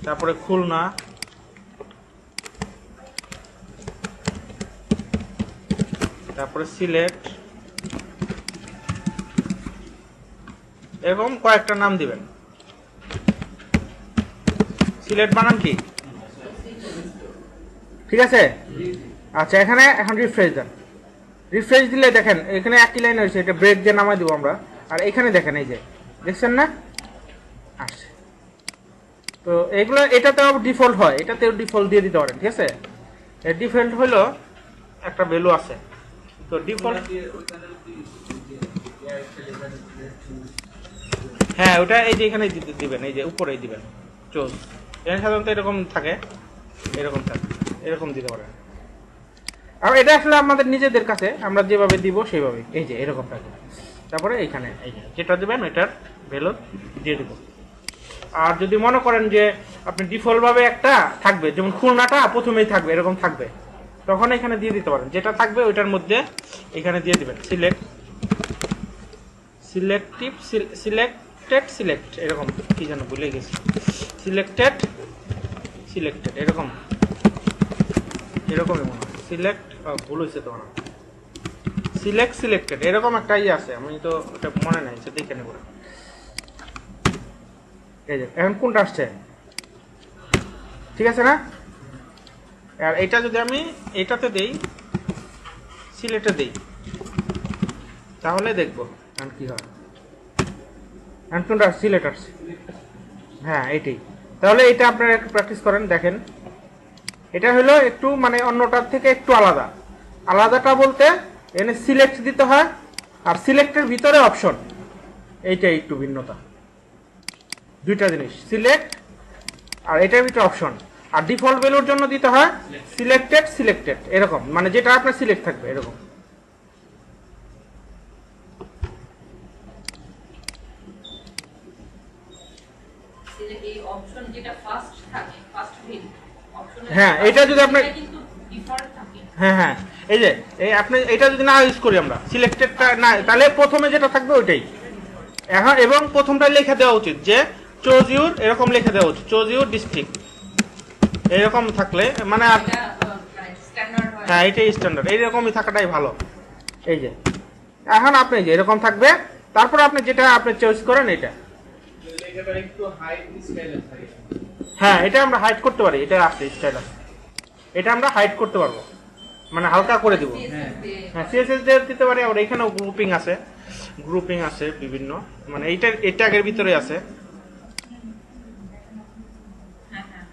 তারপরে খুলনা, তারপরে সিলেট, এরকম কয়েকটা নাম দিবেন। সিলেট বানান কি, ঠিক আছে? আচ্ছা, এখানে এখন রিফ্রেশ দেন, রিফ্রেশ দিলে দেখেন এখানে একই লাইন হয়েছে, এটা ব্রেক দিয়ে নামাই দিব আমরা। আর এখানে দেখেন, এই যে দেখছেন না, আসছে। তো এগুলো এটাতেও ডিফল্ট হয়, এটাতেও ডিফল্ট দিয়ে দিতে পারেন, ঠিক আছে? এর ডিফল্ট হলো একটা ভ্যালু আছে, তো ডিফল্ট, হ্যাঁ ওটা এই যে এখানে দিবেন, এই যে উপরেই দিবেন চোজ, এখানে সাধারণত এরকম থাকে, এরকম থাকে, এরকম দিতে পারেন। আর এটা আসলে আমাদের নিজেদের কাছে, আমরা যেভাবে দিব সেইভাবে, এই যে এরকম থাকে। তারপরে এইখানে এই যে যেটা দিবেন ওইটার ভ্যালু দিয়ে দিব। আর যদি মনে করেন যে আপনি ডিফল্ট ভাবে একটা থাকবে, যেমন খুলনাটা প্রথমেই থাকবে, এরকম থাকবে, তখন এখানে দিয়ে দিতে পারেন, যেটা থাকবে ওইটার মধ্যে এখানে দিয়ে দিবেন সিলেক্ট, সিলেক্টিভ, সিলেক্টেড, সিলেক্ট, এরকম কি যেন ভুলে গেছি, সিলেক্টেড সিলেক্টেড, এরকম এরকমই মনে হয়, সিলেক্ট ভুল হয়েছে তোমার, সিলেক্ট সিলেক্টেড, এরকম একটা ইয়ে আছে, আমি তো ওটা মনে নাই, সেটা দেখে নেব। এই যে এখন কোনটা আসছে, ঠিক আছে না? আর এটা যদি আমি এটাতে দেই, সিলেক্টে দেই, তাহলে দেখবো এখন কি হয়। এখন কোনটা সিলেক্ট আসছে, হ্যাঁ এইটাই। তাহলে এটা আপনারা একটু প্র্যাকটিস করেন, দেখেন এটা হলো একটু মানে অন্যটার থেকে একটু আলাদা। আলাদাটা বলতে এখানে সিলেক্ট দিতে হয়, আর সিলেক্টের ভিতরে অপশন, এইটাই একটু ভিন্নতা। দুইটা জিনিস, সিলেক্ট আর এটার ভিতরে অপশন। আর ডিফল্ট ভ্যালুর জন্য দিতে হয় সিলেক্টেড সিলেক্টেড, এরকম মানে যেটা আপনার সিলেক্ট থাকবে এরকম। এই অপশন যেটা ফার্স্ট থাকে, ফার্স্ট ফিল্ড অপশন, হ্যাঁ, এটা যদি আপনি- কিন্তু ডিফল্ট থাকে। হ্যাঁ হ্যাঁ, এই যে এই আপনি এটা যদি না ইউজ করি আমরা সিলেক্টেডটা না, তাহলে প্রথমে যেটা থাকবে ওইটাই। এখন এবং প্রথমটা লিখে দেওয়া উচিত যে চোজ ইউর, এরকম লিখে দেওয়া উচিত চোজ ইউর ডিস্ট্রিক্ট, এরকম থাকলে মানে আর এটা মানে স্ট্যান্ডার্ড হয়। হ্যাঁ এটাই স্ট্যান্ডার্ড, এইরকমই থাকাটাই ভালো। এই যে এখন আপনি যে এরকম থাকবে, তারপর আপনি যেটা আপনি চয়েস করেন এটা। লেখাটা একটু হাইট স্টাইলে থাকে। হ্যাঁ, এটা আমরা হাইড করতে পারি, এটা আছে স্টাইল আছে, এটা আমরা হাইড করতে পারবো, মানে হালকা করে দিব। হ্যাঁ, সিএসএস দিতে পারি। আর এখানেও গ্রুপিং আছে বিভিন্ন, মানে এই ট্যাগের ভিতরে আছে। হ্যাঁ হ্যাঁ,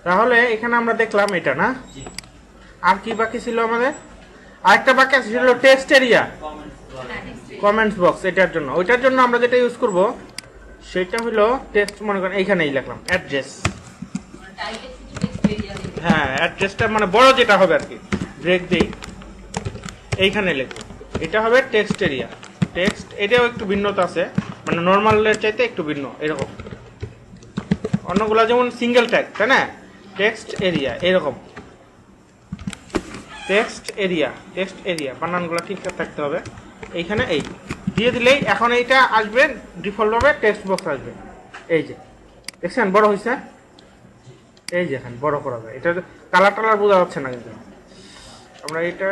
তাহলে এখানে আমরা দেখলাম এটা না, আর কি বাকি ছিল আমাদের? আরেকটা বাকি ছিল টেক্সট এরিয়া, কমেন্টস বক্স। এটার জন্য ওইটার জন্য আমরা যেটা ইউজ করব সেটা হলো টেক্সট, মনে করেন এইখানেই লিখলাম অ্যাড্রেস। মানে টাইটেল শুধু টেক্সট এরিয়া দিবে। হ্যাঁ, অ্যাড্রেসটা মানে বড় যেটা হবে আর কি, ব্রেক দেই এইখানে লিখব, এটা হবে টেক্সট এরিয়া। টেক্সট এটাও একটু ভিন্নতা আছে, মানে নর্মালের চাইতে একটু ভিন্ন এরকম। অন্যগুলা যেমন সিঙ্গেল ট্যাগ, তাই না? টেক্সট এরিয়া এরকম, টেক্সট এরিয়া বানানগুলো ঠিকঠাক থাকতে হবে। এইখানে এই দিয়ে দিলেই এখন এইটা আসবে, ডিফল্ট ভাবে টেক্সট বক্স আসবে। এই যে দেখছেন বড় হয়েছে, এই যে এখানে বড় করা যায়। এটা কালার টালার বোঝা যাচ্ছে না, কিন্তু আমরা এটা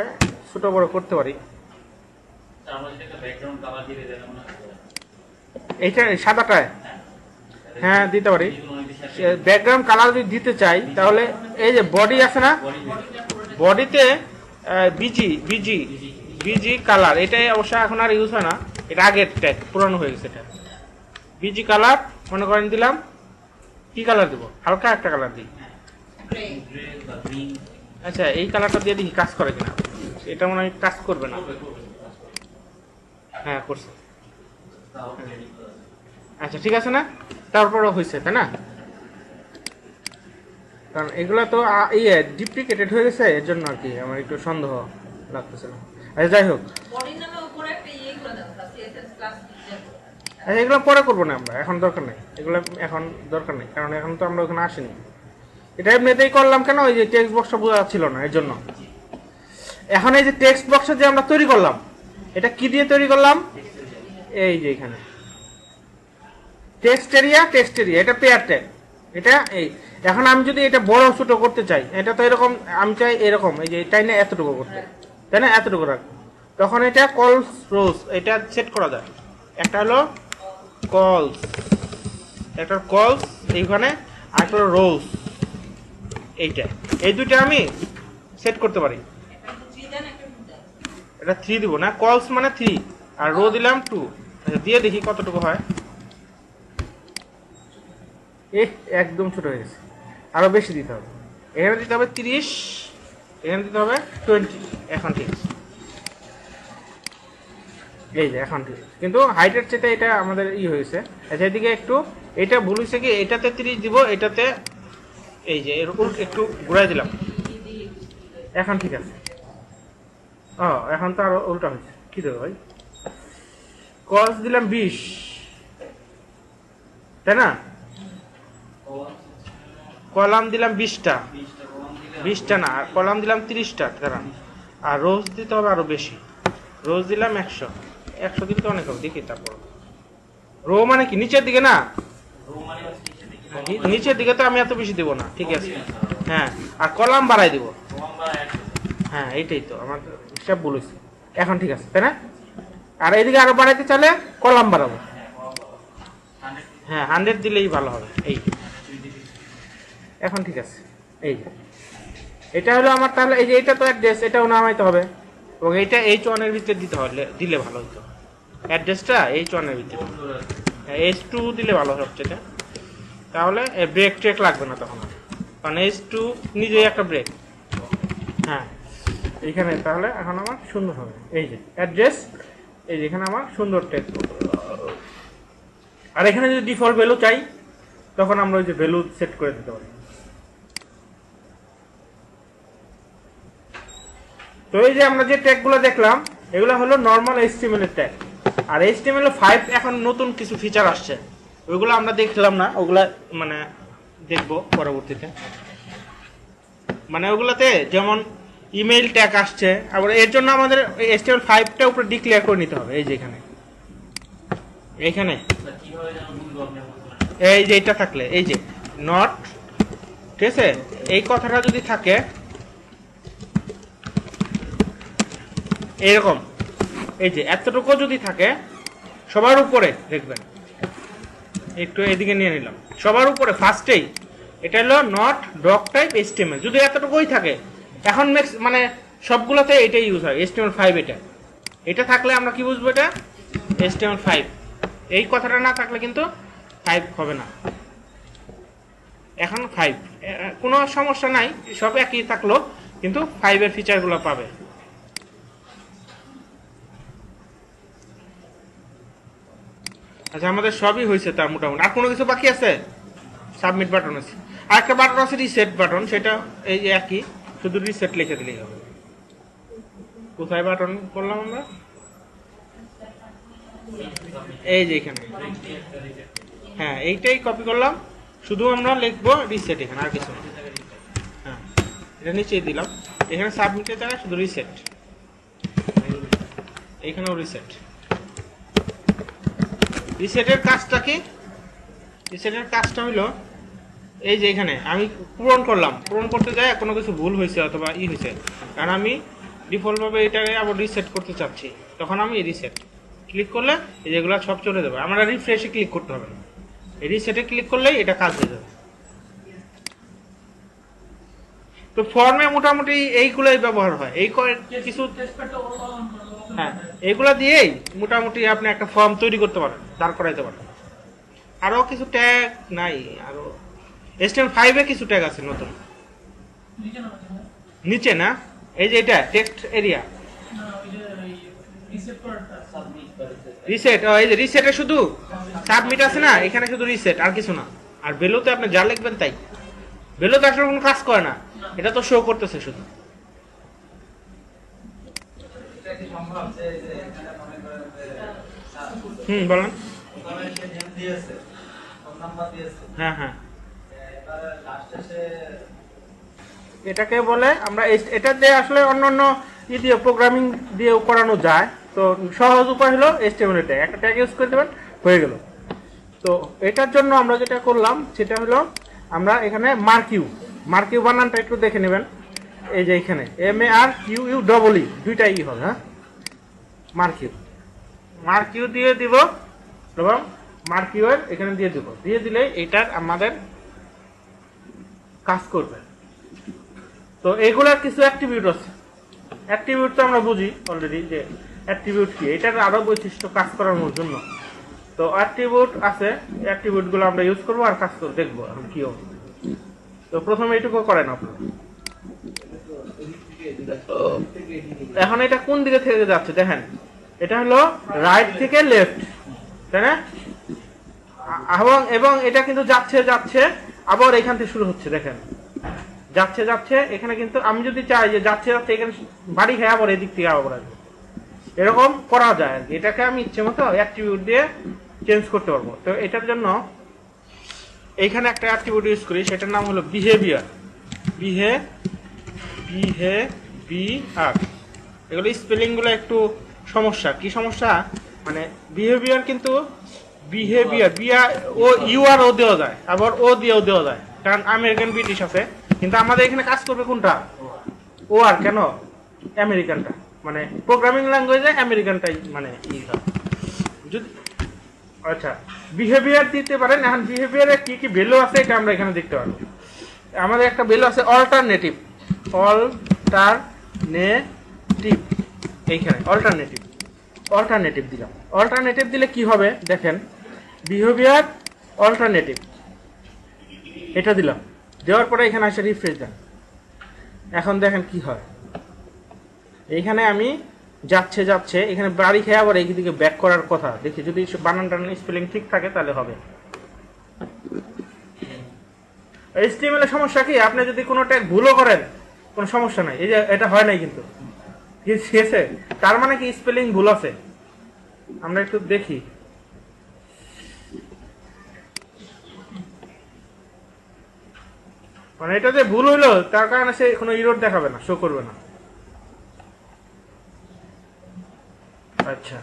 ছোট বড় করতে পারি। তার মধ্যে একটা ব্যাকগ্রাউন্ড কালার দিয়ে দেয় মনে হয়। এইটা সাদাটায় হ্যাঁ দিতে পারি। এগুলো অনেক বেশি আসে। ব্যাকগ্রাউন্ড কালার যদি দিতে চাই তাহলে এই যে বডি আছে না, বডিতে বিজি কালার, এটাই অবশ্য এখন আর ইউজ হয় না, এটা আগের ট্যাগ, পুরানো হয়ে গেছে। এটা বিজি কালার মনে করেন দিলাম, কি কালার দিব? হালকা একটা কালার দিই। গ্রে। গ্রে বা গ্রিন আচ্ছা, এই কালারটা দিয়ে দেখি কাজ করে কিনা। এটা মনে হয় কাজ করবে না। করবে। হ্যাঁ করছে। তাও edit করা যায়। আচ্ছা ঠিক আছে না, তারপরও হয়েছে তাই না? কারণ এগুলো তো ডিপ্লিকেটেড হয়ে গেছে, এর জন্য আর কি আমার একটু সন্দেহ লাগতেছিল। আচ্ছা যাই হোক, বডির নামে উপরে একটা ইয়ে করে দেন, সিএসএস ক্লাস আচ্ছা এগুলো পরে করবো না আমরা, এখন দরকার নেই এগুলো, এখন দরকার নেই, কারণ এখন তো আমরা ওখানে আসিনি। এটা এমনিতেই করলাম কেন, ওই যে টেক্সট বক্সটা বোঝা ছিল না এর জন্য। এখন এই যে টেক্সট বক্সটা যে আমরা তৈরি করলাম, এটা কি দিয়ে তৈরি করলাম? এই যে এখানে টেক্সট এরিয়া, এটা পেয়ার ট্যাগ। এটা এই এখন আমি যদি এটা বড় ছোট করতে চাই, এটা তো এরকম আমি চাই এরকম, এই যে এটাই না এতটুকু করতে, তাই না? এতটুকু রাখবো, তখন এটা কলস রোজ এটা সেট করা যায়। একটা হলো কলস, একটা কলস এইখানে, আর একটা রোজ, এইটা, এই দুইটা আমি সেট করতে পারি। একটা 3 দেন, একটা 2 দেন। এটা 3 দিব না, কলস মানে 3 আর রো দিলাম 2। দিয়ে দেখি কতটুকু হয়। একদম ছোট হয়ে গেছে, আরো বেশি দিতে হবে। এখানে দিতে হবে 30, এখানে দিতে হবে 20। এখন ঠিক আছে, এই যে এখন ঠিক আছে, কিন্তু হাইটের চেয়ে এটা আমাদের হয়েছে। আচ্ছা এদিকে একটু এটা ভুল হয়েছে কি, এটাতে 30 দিব, এটাতে এই যে এরকম একটু ঘুরাই দিলাম, এখন ঠিক আছে। ও এখন তো আরো উল্টা হয়েছে, কি দেবো ভাই? কস দিলাম 20, তাই না? কলাম দিলাম 20টা, 20টা না, আর কলাম দিলাম 30টা, দাঁড়ান। আর রোজ দিতে হবে আরো বেশি, রোজ দিলাম 100 দিলে তো অনেক হবে, দেখি তারপর। রো মানে কি নিচের দিকে না? রো মানে হচ্ছে নিচের দিকে তো আমি এত বেশি দেবো না, ঠিক আছে। হ্যাঁ, আর কলাম বাড়াই দিব। হ্যাঁ এইটাই তো আমার সব বলেছি, এখন ঠিক আছে তাই না? আর এইদিকে আরো বাড়াইতে চাইলে কলাম বাড়াবো। হ্যাঁ 100 দিলেই ভালো হবে। এই এখন ঠিক আছে। এই যে এটা হলো আমার, তাহলে এই যে এটা তো অ্যাড্রেস, এটাও নামাইতে হবে। এবং এইটা H1 এর ভিতরে দিলে ভালো হতো। অ্যাড্রেসটা H1 এর ভিতরে, H2 দিলে ভালো হচ্ছে এটা, তাহলে ব্রেক ট্রেক লাগবে না তখন, কারণ H2 নিজেই একটা ব্রেক। হ্যাঁ এইখানে তাহলে এখন আমার সুন্দর হবে, এই যে অ্যাড্রেস, এই যে এখানে আমার সুন্দর ট্যাগ। আর এখানে যদি ডিফল্ট ভ্যালু চাই তখন আমরা ওই যে ভ্যালু সেট করে দিতে পারি। তো এই যে আমরা যে ট্যাগগুলো দেখলাম এগুলো হলো নর্মাল HTML এর ট্যাগ। আর HTML5 এখন নতুন কিছু ফিচার আসছে, ওইগুলো আমরা দেখলাম না, ওগুলা মানে দেখবো পরবর্তীতে। মানে ওগুলাতে যেমন ইমেইল ট্যাগ আসছে, আবার এর জন্য আমাদের HTML5টা উপরে ডিক্লেয়ার করে নিতে হবে। এই যে এখানে কিভাবে যেন বুঝবো আপনি এই যে এটা থাকলে, এই যে নট, ঠিক আছে, এই কথাটা যদি থাকে এরকম, এই যে এতটুকু যদি থাকে সবার উপরে দেখবেন, একটু এদিকে নিয়ে নিলাম, সবার উপরে ফার্স্টেই এটা হলো নট ডক টাইপ HTML, যদি এতটুকুই থাকে। এখন মানে সবগুলোতে এটাই ইউজ হয়, HTML5 এটা থাকলে আমরা কি বুঝবো এটা HTML5। এই কথাটা না থাকলে কিন্তু 5 হবে না। এখন 5 কোনো সমস্যা নাই, সব একই থাকলো, কিন্তু 5 এর ফিচারগুলো পাবে। আচ্ছা আমাদের সবই হয়েছে তার মোটামুটি, আর কোনো কিছু বাকি আছে? সাবমিট বাটন আছে, আর একটা বাটন আছে রিসেট বাটন, সেটা এই যে একই, শুধু রিসেট লিখে দিলেই হবে। কোথায় বাটন করলাম আমরা? এই যে এখানে, হ্যাঁ এইটাই কপি করলাম, শুধু আমরা লিখবো রিসেট এখানে, আর কিছু না। হ্যাঁ এটা নিচেই দিলাম, এখানে সাবমিটের জায়গায় শুধু রিসেট, এইখানেও রিসেট। রিসেটের কাজটা কি? রিসেটের কাজটা হলো এই যে এখানে আমি পূরণ করলাম, পূরণ করতে যাই কোনো কিছু ভুল হয়েছে অথবা হয়েছে, কারণ আমি ডিফল্টভাবে এটাকে আবার রিসেট করতে চাচ্ছি, তখন আমি রিসেট ক্লিক করলে এই যেগুলো সব চলে যাবে, আমরা রিফ্রেশে ক্লিক করতে হবে না, এই রিসেটে ক্লিক করলেই এটা কাজ হয়ে যাবে। তো ফর্মে মোটামুটি এইগুলোই ব্যবহার হয়, এই কিছু, হ্যাঁ এইগুলা দিয়েই মোটামুটি আপনি একটা ফর্ম তৈরি করতে পারেন, দাঁড় করাইতে পারেন। আরো কিছু ট্যাগ নাই, আরো HTML5 কিছু ট্যাগ আছে নতুন, নিচে না, এই যে এটা টেক্সট এরিয়া রিসেট, এই যে রিসেটে শুধু সাবমিট আছে না, এখানে শুধু রিসেট আর কিছু না। আর বেলোতে আপনি যা লিখবেন তাই, বেলোতে আসলে কোনো কাজ করে না, এটা তো শো করতেছে শুধু। বলেন। হ্যাঁ হ্যাঁ এটাকে বলে আমরা, এটা দিয়ে আসলে অন্যান্য দিয়ে প্রোগ্রামিং দিয়েও করানো যায়। তো সহজ উপায় হলো HTML ট্যাগ, একটা ট্যাগ ইউজ করে দেবেন, হয়ে গেল। তো এটার জন্য আমরা যেটা করলাম সেটা হলো আমরা এখানে মার্কিউ বানানটা একটু দেখে নেবেন, এই যে এখানে MARQUE দুইটাই হবে, হ্যাঁ মার্কিউ দিয়ে দিব এবং মার্কিউর এখানে দিয়ে দিব, দিয়ে দিলে এটার আমাদের কাজ করবে। তো এগুলার কিছু অ্যাট্রিবিউট আছে, অ্যাট্রিবিউট তো আমরা বুঝি অলরেডি যে অ্যাট্রিবিউট কি, এটার আরো বৈশিষ্ট্য কাজ করানোর জন্য। তো অ্যাট্রিবিউট আছে, অ্যাট্রিবিউটগুলো আমরা ইউজ করবো আর কাজ করে দেখবো এখন কি হবে। তো প্রথমে এইটুকু করেন আপনার। এখন এটা কোন দিকে থেকে যাচ্ছে দেখেন, এটা হলো রাইট থেকে লেফট, তাই না? এবং এটা কিন্তু যাচ্ছে আবার এখান থেকে শুরু হচ্ছে, দেখেন যাচ্ছে এখানে, কিন্তু আমি যদি চাই যে যাচ্ছে এখানে বাড়ি খেয়ে আবার এদিক থেকে আবার আসবে, এরকম করা যায় আর কি। এটাকে আমি ইচ্ছে মতো অ্যাট্রিবিউট দিয়ে চেঞ্জ করতে পারবো। তো এটার জন্য এইখানে একটা অ্যাট্রিবিউট ইউজ করি, সেটার নাম হলো বিহেভিয়ার। এগুলো স্পেলিংগুলো একটু সমস্যা। কি সমস্যা? মানে বিহেভিয়ার কিন্তু ও ইউ আর ও দেওয়া যায়, আবার ও দিয়েও দেওয়া যায়, কারণ আমেরিকান ব্রিটিশ আছে, কিন্তু আমাদের এখানে কাজ করবে কোনটা? ও আর কেন আমেরিকানটা, মানে প্রোগ্রামিং ল্যাঙ্গুয়েজে আমেরিকানটাই মানে যদি আচ্ছা বিহেভিয়ার দিতে পারেন। এখন বিহেভিয়ারে কি কি ভ্যালু আছে এটা আমরা এখানে দেখতে পারবো। আমাদের একটা ভ্যালু আছে অল্টারনেটিভ, এইখানে অল্টারনেটিভ দিলাম। অল্টারনেটিভ দিলে কি হবে দেখেন, বিহেভিয়ার অল্টারনেটিভ এটা দিলাম, দেওয়ার পরে এখানে আসে রিফ্রেশ দেন। এখন দেখেন কি হয়, এইখানে আমি যাচ্ছে এখানে বাড়ি খেয়ে আবার এইদিকে ব্যাক করার কথা। দেখি যদি বানান টানান স্পেলিং ঠিক থাকে তাহলে হবে। HTML এর সমস্যা কি, আপনি যদি কোনো ট্যাগ ভুলও করেন কোনো সমস্যা নাই, এই যে এটা হয় নাই কিন্তু, ঠিক আছে, তার মানে কি স্পেলিং ভুল আছে। আমরা একটু দেখি, মানে এটা যে ভুল হইলো তার কারণে সে কোনো এরর দেখাবে না, শো করবে না। আচ্ছা,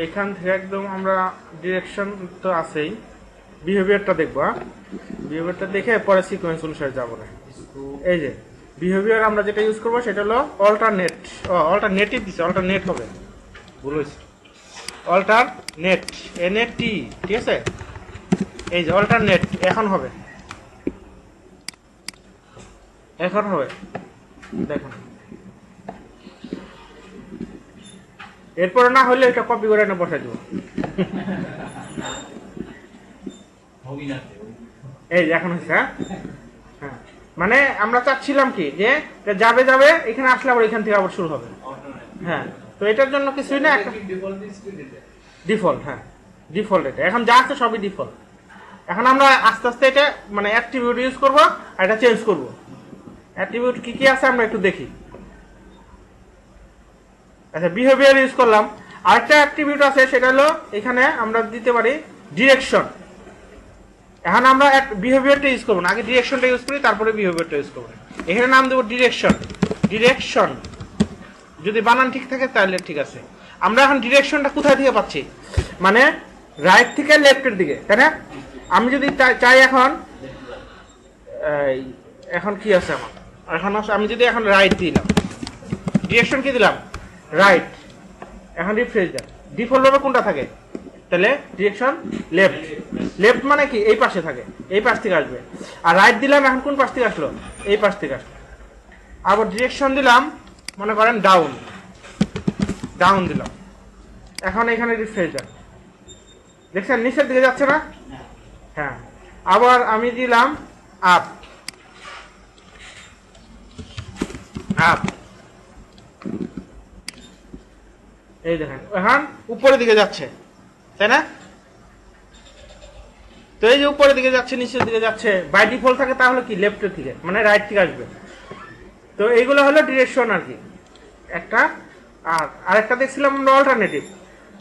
এখান থেকে একদম আমরা ডিরেকশন তো আছেই, বিহেভিয়ারটা দেখবো। বিহেভিয়ারটা দেখে পরে সিকোয়েন্স অনুসারে যাবো না। এই যে বিহেভিয়ার আমরা যেটা ইউজ করবো সেটা হলো অল্টারনেটিভ দিছে, অল্টারনেট হবে, ভুল হয়েছে, অল্টারনেট NAT, ঠিক আছে। এই যে অল্টারনেট এখন হবে দেখুন। এরপরে না হলে এটা কপি করে এনে বসাই দেবো। এই যে এখন হচ্ছে, হ্যাঁ, মানে আমরা চাচ্ছিলাম কি যে যাবে এখানে আসলে আবার এখান থেকে আবার শুরু হবে। হ্যাঁ, তো এটার জন্য কিছুই না, একটা ডিফল্ট, হ্যাঁ ডিফল্ট, এটা এখন যা আছে সবই ডিফল্ট। এখন আমরা আস্তে আস্তে এটা মানে অ্যাট্রিবিউট ইউজ করব আর এটা চেঞ্জ করব। অ্যাট্রিবিউট কি কি আছে আমরা একটু দেখি। আচ্ছা, বিহেভিয়ার ইউজ করলাম, আরেকটা অ্যাট্রিবিউট আছে সেটা হলো এখানে আমরা দিতে পারি ডিরেকশন। এখন আমরা বিহেভিয়ারটা ইউজ করবো না, আগে ডিরেকশনটা ইউজ করি তারপরে বিহেভিয়ারটা ইউজ করবো। এখানে নাম দেবো ডিরেকশন, যদি বানান ঠিক থাকে তাহলে ঠিক আছে। আমরা এখন ডিরেকশনটা কোথায় থেকে পাচ্ছি, মানে রাইট থেকে লেফটের দিকে, তাই না? আমি যদি চাই এখন কি আছে আমার, এখন আমি যদি এখন রাইট দিলাম, ডিরেকশন কি দিলাম, রাইট, এখন রিফ্রেশ দেন, ডিফল্ট ভাবে কোনটা থাকে, তাহলে ডিরেকশন লেফট মানে কি এই পাশে থাকে, এই পাশ থেকে আসবে। আর রাইট দিলাম, এখন কোন পাশ থেকে আসলো, এই পাশ থেকে আসলো। আবার ডিরেকশন দিলাম মনে করেন ডাউন দিলাম, এখন এখানে রিফ্রেশ দেন, দেখছেন নিচের দিকে যাচ্ছে না? হ্যাঁ, আবার আমি দিলাম আপ, এই দেখেন এখন উপরের দিকে যাচ্ছে, তাই না? তো এই যে উপরের দিকে যাচ্ছে, নিচের দিকে যাচ্ছে, বাই ডিফল্ট থাকে তাহলে কি লেফটের দিকে, মানে রাইট থেকে আসবে। তো এইগুলো হলো ডিরেকশন আর কি একটা। আর আরেকটা দেখছিলাম আমরা অল্টারনেটিভ।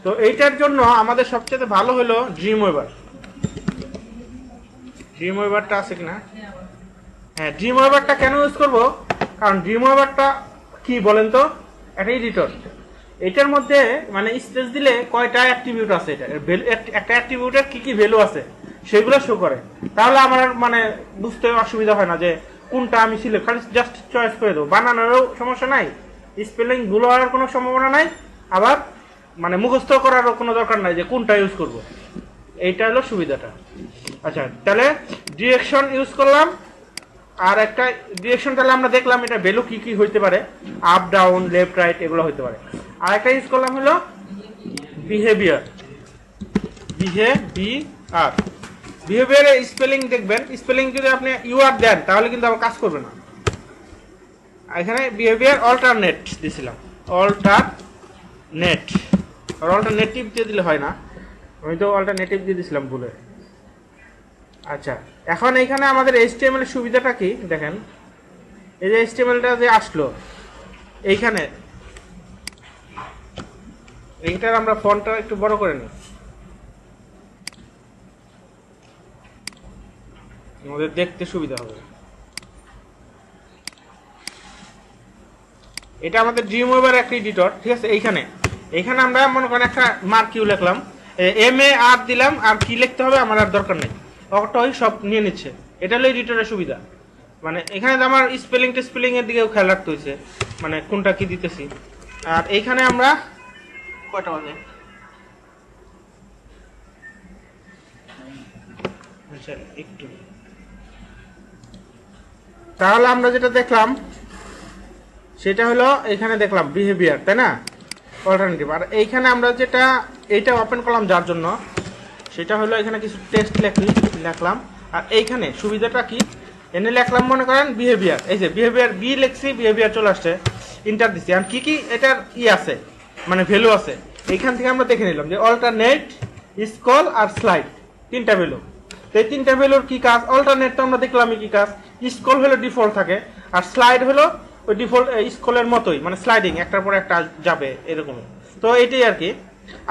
তো এইটার জন্য আমাদের সবচেয়ে ভালো হলো ড্রিমওয়েভারটা আছে কিনা। হ্যাঁ, ড্রিমওয়েভারটা কেন ইউজ করবো, কারণ ড্রিমওয়েভারটা কি বলেন তো, একটা এডিটর। এটার মধ্যে মানে স্পেস দিলে কয়টা অ্যাট্রিবিউট আছে, এটা একটা অ্যাট্রিবিউটের কি কি ভ্যালু আছে সেগুলো শো করে। তাহলে আমার মানে বুঝতে অসুবিধা হয় না যে কোনটা আমি সিলেক্ট, খালি জাস্ট চয়েস করে দেবো, বানানোরও সমস্যা নাই, স্পেলিং ভুল হওয়ার কোনো সম্ভাবনা নাই, আবার মানে মুখস্থ করারও কোনো দরকার নাই যে কোনটা ইউজ করব। এইটা হলো সুবিধাটা। আচ্ছা, তাহলে ডিরেকশন ইউজ করলাম, আর একটা ডিরেকশন তাহলে আমরা দেখলাম এটা ভ্যালু কি কি হইতে পারে, আপ ডাউন লেফট রাইট এগুলো হইতে পারে। আর একটা ইউজ করলাম হলো বিহেভিয়ারের স্পেলিং দেখবেন, স্পেলিং যদি আপনি ইউআর দেন তাহলে কিন্তু আবার কাজ করবে না। এখানে বিহেভিয়ার অল্টারনেট দিছিলাম, অল্টারনেটিভ দিয়ে দিলে হয় না, আমি তো অল্টারনেটিভ দিয়ে দিছিলাম ভুলে। আচ্ছা, এখন এইখানে আমাদের HTML এর সুবিধাটা কি দেখেন, এই যে HTMLটা যে আসলো এইখানে, এইটার আমরা ফন্টটা একটু বড় করে নিই, আমাদের দেখতে সুবিধা হবে। এটা আমাদের ড্রিমওয়েভার একটা এডিটর, ঠিক আছে। এইখানে আমরা মনে করেন একটা মার্ক কিউ লিখলাম, MAR দিলাম, আর কি লিখতে হবে আমার আর দরকার নেই, অটোই সব নিয়ে নিচ্ছে। এটা হলো এডিটরের সুবিধা। মানে এখানে আমার স্পেলিং এর দিকেও খেয়াল রাখতে হয়েছে, মানে কোনটা কি দিতেছি। আর এইখানে আমরা কয়টা বাজে, আচ্ছা একটু, তাহলে আমরা যেটা দেখলাম সেটা হলো এখানে দেখলাম বিহেভিয়ার, তাই না, অল্টারনেটিভ। আর এইখানে আমরা যেটা এইটা ওপেন করলাম যার জন্য, সেটা হলো এখানে কিছু টেক্সট লিখলাম। আর এইখানে সুবিধাটা কি, এনে লিখলাম মনে করেন বিহেভিয়ার, এই যে বিহেভিয়ার বি লিখছি, বিহেভিয়ার চলে আসছে, ইন্টার দিচ্ছি। আর কি কি এটার আছে মানে ভ্যালু আছে, এইখান থেকে আমরা দেখে নিলাম যে অল্টারনেট, স্ক্রল আর স্লাইড, তিনটা ভ্যালু। তো এই তিনটা ভ্যালুর কি কাজ, অল্টারনেট তো আমরা দেখলামই কি কাজ, স্ক্রল হলো ডিফল্ট থাকে, আর স্লাইড হলো ওই ডিফল্ট স্ক্রলের মতোই, মানে স্লাইডিং একটার পর একটা যাবে এরকমই। তো এটাই আর কি।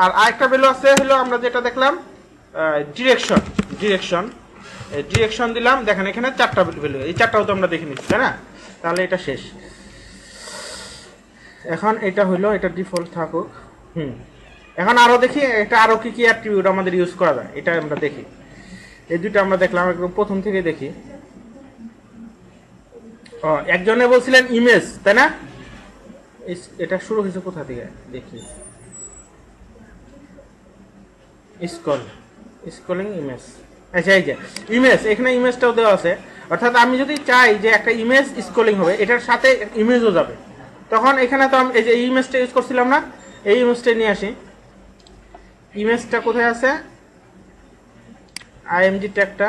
আর আরেকটা ভ্যালু আছে হলো আমরা যেটা দেখলাম ডিরেকশন, ডিরেকশন দিলাম, দেখেন এখানে 4টা ভ্যালু, এই 4টাও তো আমরা দেখে নিচ্ছি, তাই না। তাহলে এটা শেষ। এখন এটা হলো, এটা ডিফল্ট থাকুক। এখন আরো দেখি এটা আরো কি কি অ্যাট্রিবিউট আমাদের ইউজ করা যায়, এটা আমরা দেখি। এই দুটো আমরা দেখলাম, একদম প্রথম থেকে দেখি। একজনে বলছিলেন ইমেজ, তাই না, এটা শুরু হয়েছে কোথা থেকে দেখি, স্ক্রলিং ইমেজ। আচ্ছা এই যে ইমেজ, এখানে ইমেজটাও দেওয়া আছে। অর্থাৎ আমি যদি চাই যে একটা ইমেজ স্ক্রলিং হবে, এটার সাথে ইমেজও যাবে, তখন এখানে তো আমি এই যে ইমেজটা ইউজ করছিলাম না, এই ইমেজটা নিয়ে আসি। ইমেজটা কোথায় আছে, আইএমজি ট্যাগটা,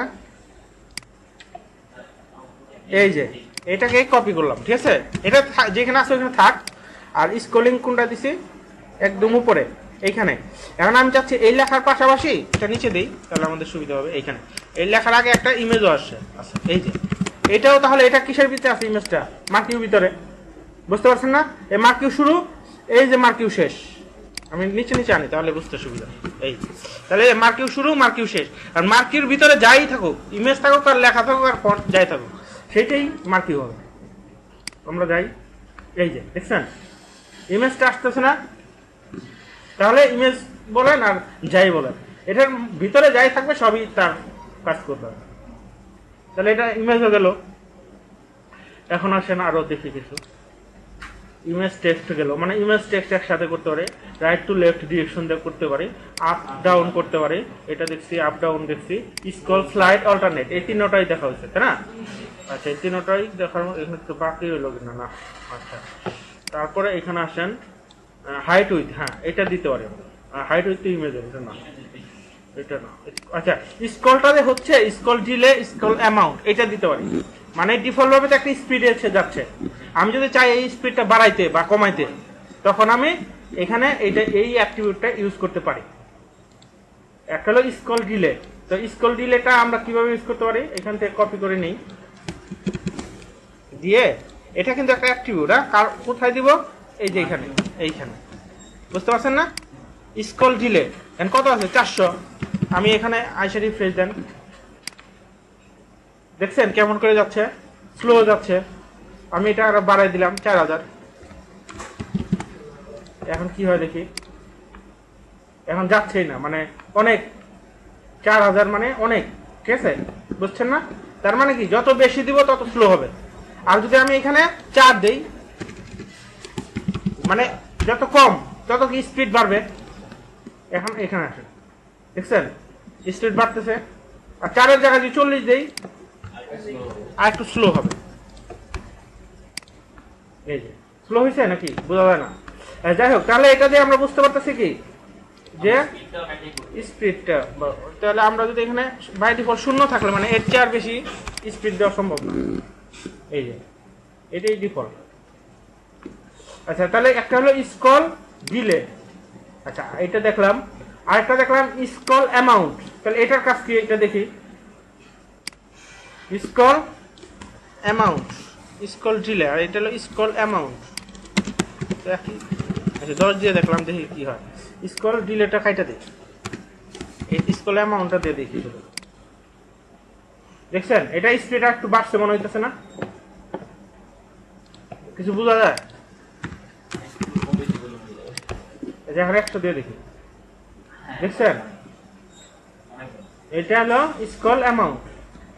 এই যে এটাকে কপি করলাম, ঠিক আছে, এটা যেখানে আছে ওখানে থাক। আর স্ক্রলিং কোনটা দিছি, একদম উপরে এইখানে। এখন আমি চাচ্ছি এই লেখার পাশাপাশি এটা নিচে দিই, তাহলে আমাদের সুবিধা হবে। এইখানে এই লেখার আগে একটা ইমেজও আসছে, আচ্ছা এই যে এটাও, তাহলে এটা কিসের ভিতরে আছে, ইমেজটা মার্কিউ ভিতরে, বুঝতে পারছেন না, এই মার্কিউ শুরু, এই যে মার্কিউ শেষ। আমি নিচে নিচে আনি তাহলে বুঝতে সুবিধা। এই তাহলে মার্কিউ শুরু, মার্কিউ শেষ। আর মার্কিউর ভিতরে যাই থাকুক, ইমেজ থাকুক আর লেখা থাকুক আর ফন্ট যাই থাকুক, সেটাই মার্কিউ হবে। আমরা যাই, এই যে দেখছেন ইমেজটা আসতেছে না, তাহলে ইমেজ বলেন আর যাই বলেন, এটার ভিতরে যাই থাকবে সবই তার কাজ করতে হবে। তাহলে এটা ইমেজ হয়ে গেল। এখন আসেন আরো দেখি কিছু, ইমেজ টেক্সট গেল, মানে ইমেজ টেক্সট একসাথে করতে পারে, রাইট টু লেফট ডিরেকশন দিয়ে করতে পারে, আপ ডাউন করতে পারে, এটা দেখছি আপ ডাউন দেখছি, স্ক্রল, স্লাইড, অল্টারনেট, এই তিনটাই দেখা হয়েছে, তাই না। আচ্ছা এই তিনটাই দেখার মতো, এখানে তো বাকি হইলো কিনা না। আচ্ছা তারপরে এখানে আসেন হাইট উইথ, হ্যাঁ এটা দিতে পারে, হাইট উইথ ইমেজের, এটা না, এটা না। আচ্ছা স্ক্রলটাতে হচ্ছে স্ক্রল ডিলে, স্ক্রল অ্যামাউন্ট, এটা দিতে পারি। মানে ডিফল্ট ভাবে তো একটা স্পিডে যাচ্ছে, আমি যদি চাই এই স্পিডটা বাড়াইতে বা কমাইতে, তখন আমি এখানে এইটা এই অ্যাট্রিবিউটটা ইউজ করতে পারি। একটা হলো স্ক্রল ডিলে। তো স্ক্রল ডিলেটা আমরা কিভাবে ইউজ করতে পারি, এখান থেকে কপি করে নিই, দিয়ে এটা কিন্তু একটা অ্যাট্রিবিউট, হ্যাঁ, কোথায় দিব, এই যে এখানে, এইখানে, বুঝতে পারছেন না। স্ক্রল ডিলে কত আছে, 400। আমি এখানে আইসা রিফ্রেশ দেন, দেখছেন কেমন করে যাচ্ছে, স্লো যাচ্ছে। আমি এটা আরো বাড়াই দিলাম 4000। এখন কি হয় দেখি, এখন যাচ্ছেই না, মানে অনেক, 4000 মানে অনেক, ঠিক আছে, বুঝছেন না। তার মানে কি, যত বেশি দিব তত স্লো হবে। আর যদি আমি এখানে 4 দেই, মানে যত কম তত কি স্পিড বাড়বে। এখন এখানে আসেন, দেখছেন স্পিড বাড়তেছে। আর 4-এর জায়গায় যদি 40 দেই, আর একটু স্লো হবে। এই যে স্লো হয়েছে নাকি বোঝা যায় না। যাই হোক, তাহলে এটা দিয়ে আমরা বুঝতে পারতেছি কি যে স্পিডটা, তাহলে আমরা যদি এখানে বাই ডিফল্ট 0 থাকলে, মানে এর চেয়ে আর বেশি স্পিড দেওয়া সম্ভব না। এই যে এটাই ডিফল্ট। আচ্ছা তাহলে একটা হলো স্ক্রল ডিলে, আচ্ছা এটা দেখলাম। আরেকটা দেখলাম স্ক্রল অ্যামাউন্ট, তাহলে এটার কাজ কি, এটা দেখি। স্ক্রল অ্যামাউন্ট, স্ক্রল ডিলে, আর এটা হলো স্ক্রল অ্যামাউন্ট। আচ্ছা 10 দিয়ে দেখলাম, দেখি কি হয়। স্ক্রল ডিলেটা খাইটা দিই, এই স্ক্রল অ্যামাউন্টটা দিয়ে দেখি। দেখছেন এটা স্পিড একটু বাড়ছে মনে হইতেছে না, কিছু বোঝা যায়। এখন 100 দিয়ে দেখি, দেখছেন এটা হলো স্ক্রল অ্যামাউন্ট,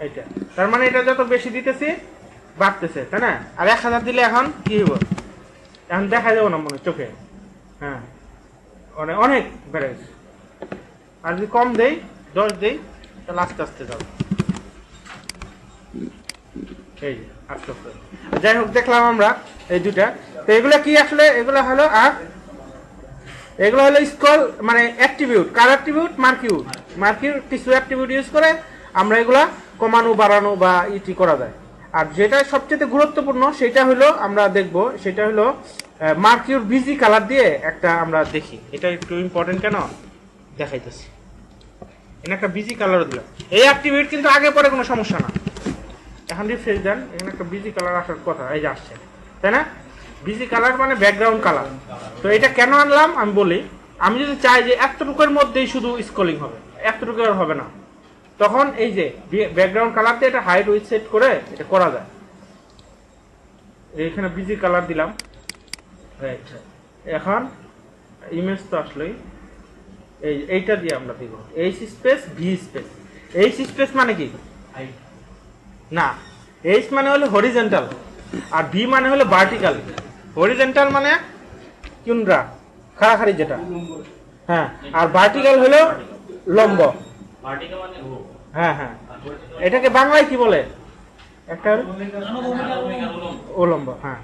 এটা তার মানে এটা যত বেশি দিতেছি বাড়তেছে, তাই না। আর 1000 দিলে এখন কি হইব, এখন দেখা যাবে না মনে চোখে, হ্যাঁ মানে অনেক বেড়ে গেছে। আর যদি কম দেই, 10 দেই, তাহলে আস্তে আস্তে যাবে। এই যে আস্তে আস্তে। যাই হোক দেখলাম আমরা এই দুটা। তো এগুলো কি আসলে এগুলো হলো এগুলো হলো স্কল মানে অ্যাট্রিবিউট, কার অ্যাট্রিবিউট, মার্কিউট কিছু অ্যাট্রিবিউট ইউজ করে আমরা এগুলা কমানো বাড়ানো বা ইটি করা যায়। আর যেটা সবচেয়ে গুরুত্বপূর্ণ সেটা হলো আমরা দেখব, সেটা হলো মার্কিউর বিজি কালার দিয়ে একটা আমরা দেখি। এটা একটু ইম্পর্টেন্ট, কেন দেখাইতেছি। এখানে একটা বিজি কালারও দিলাম। এই অ্যাট্রিবিউট কিন্তু আগে পরে কোনো সমস্যা না। এখন রিফ্রেশ দেন, এখানে একটা বিজি কালার আসার কথা, এই যে আসছে, তাই না? বিজি কালার মানে ব্যাকগ্রাউন্ড কালার। তো এটা কেন আনলাম আমি বলি, আমি যদি চাই যে এতটুকুর মধ্যেই শুধু স্ক্রলিং হবে, এতটুকু আর হবে না, তখন এই যে ব্যাকগ্রাউন্ড কালার দিয়ে এটা হাইট উইথ সেট করে এটা করা যায়। এইখানে বিজি কালার দিলাম, রাইট। এখন ইমেজ তো আসলেই এইটা দিয়ে আমরা দিব H space V space. H space মানে কি? না, এইচ মানে হলো হরিজন্টাল আর ভি মানে হলো ভার্টিক্যাল। হরিজন্টাল মানে কোনটা? খাড়াখাড়ি যেটা, হ্যাঁ। আর ভার্টিক্যাল হলো লম্ব। ভার্টিক্যাল মানে ও। হ্যাঁ হ্যাঁ, এটাকে বাংলায় কি বলে? একটা উলম্ব। হ্যাঁ,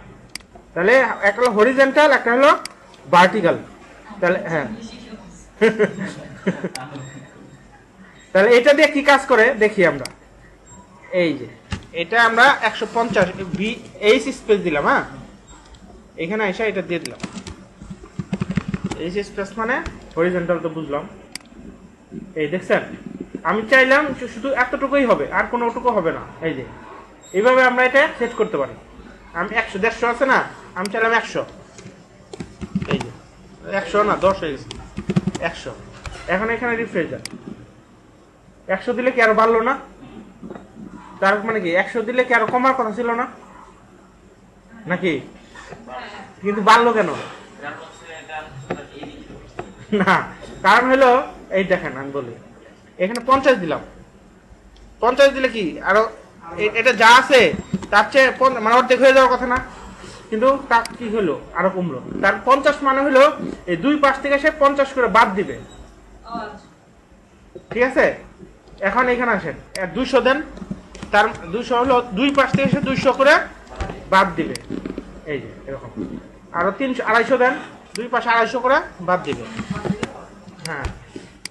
তাহলে একটা হলো হরিজন্টাল, একটা হলো ভার্টিক্যাল। তাহলে হ্যাঁ তাহলে এটা দিয়ে কি কাজ করে দেখি আমরা। এই যে এটা আমরা 150 ভি এইচ স্পেস দিলাম, হ্যাঁ, এখানে এসে এটা দিয়ে দিলাম। এইচ স্পেস মানে হরিজন্টাল, তো বুঝলাম। এই দেখছেন, আমি চাইলাম শুধু এতটুকুই হবে, আর কোনো ওটুকু হবে না। এই যে এইভাবে আমরা এটা সেট করতে পারি। আমি 100 150 আছে না, আমি চাইলাম 100, এই যে 100 না 10 হয়ে গেছে 100। এখন এখানে রিফ্রেশ দেন, 100 দিলে কি আরো বাড়লো না? তার মানে কি 100 দিলে কি আরো কমার কথা ছিল না নাকি? কিন্তু বাড়লো কেন? না, কারণ হলো এই দেখেন, আমি বলি এখানে 50 দিলাম। 50 দিলে কি আরো এটা যা আছে তার চেয়ে মানে অর্ধেক হয়ে যাওয়ার কথা না, কিন্তু তার কি হলো আরো কমলো। তার 50 মানে হলো এই দুই পাশ থেকে সে 50 করে বাদ দিবে, ঠিক আছে? এখন এখানে আসেন, 200 দেন, তার 200 হলো দুই পাশ থেকে সে 200 করে বাদ দিবে। এই যে এরকম আরো 300 250 দেন, দুই পাশে 250 করে বাদ দিবে। হ্যাঁ,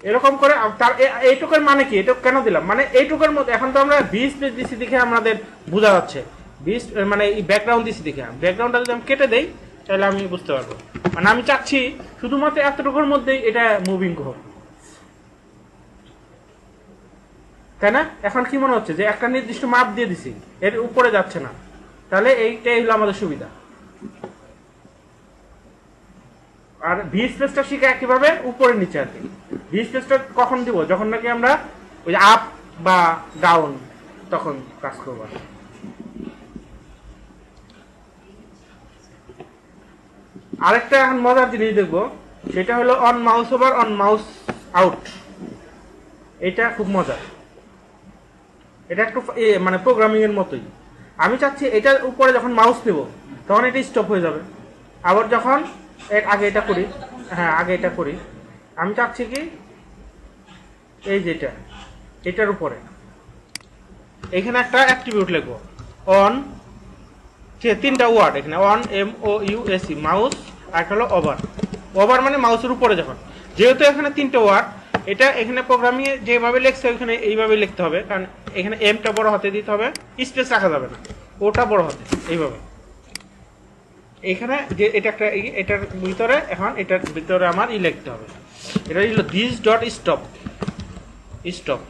এরকম করে। তার এইটুকুর মানে কি? এটা কেন দিলাম মানে এইটুকুর মধ্যে এখন তো আমরা 20 পেজ দিছি দেখে আমাদের বোঝা যাচ্ছে 20 মানে এই ব্যাকগ্রাউন্ড দিছি দেখে। ব্যাকগ্রাউন্ডটা যদি আমি কেটে দেই তাহলে আমি বুঝতে পারবো। মানে আমি চাচ্ছি শুধুমাত্র এতটুকুর মধ্যেই এটা মুভিং হোক, তাই না? এখন কি মনে হচ্ছে যে একটা নির্দিষ্ট মাপ দিয়ে দিছি, এর উপরে যাচ্ছে না, তাহলে এইটাই হলো আমাদের সুবিধা। আর ভি স্পেসটা শিখে একইভাবে উপরে নিচে আর কি। ভি স্পেসটা কখন দিব? যখন নাকি আমরা ওই আপ বা ডাউন তখন কাজ করবো। আরেকটা এখন মজার জিনিস দেখবো, সেটা হলো on mouse over, on mouse out. এটা খুব মজার, এটা একটু মানে প্রোগ্রামিং এর মতোই। আমি চাচ্ছি এটার উপরে যখন মাউস নেব তখন এটা স্টপ হয়ে যাবে। আবার যখন আগে এটা করি, হ্যাঁ আগে এটা করি, আমি চাচ্ছি কি এই যেটা এটার উপরে এখানে একটা অ্যাট্রিবিউট লিখবো, অন, তিনটা ওয়ার্ড এখানে, অন MOUS মাউস, আর একটা হলো ওভার। ওভার মানে মাউসের উপরে যখন, যেহেতু এখানে তিনটা ওয়ার্ড, এটা এখানে প্রোগ্রামিং এ যেভাবে লিখছে ওইখানে এইভাবে লিখতে হবে, কারণ এখানে এমটা বড় হাতে দিতে হবে, স্পেস রাখা যাবে না, ওটা বড় হাতে এইভাবে। এখানে যে এটা একটা এটার ভিতরে, এখন এটার ভিতরে আমার লিখতে হবে, এটা হলো দিস ডট স্টপ, স্টপ,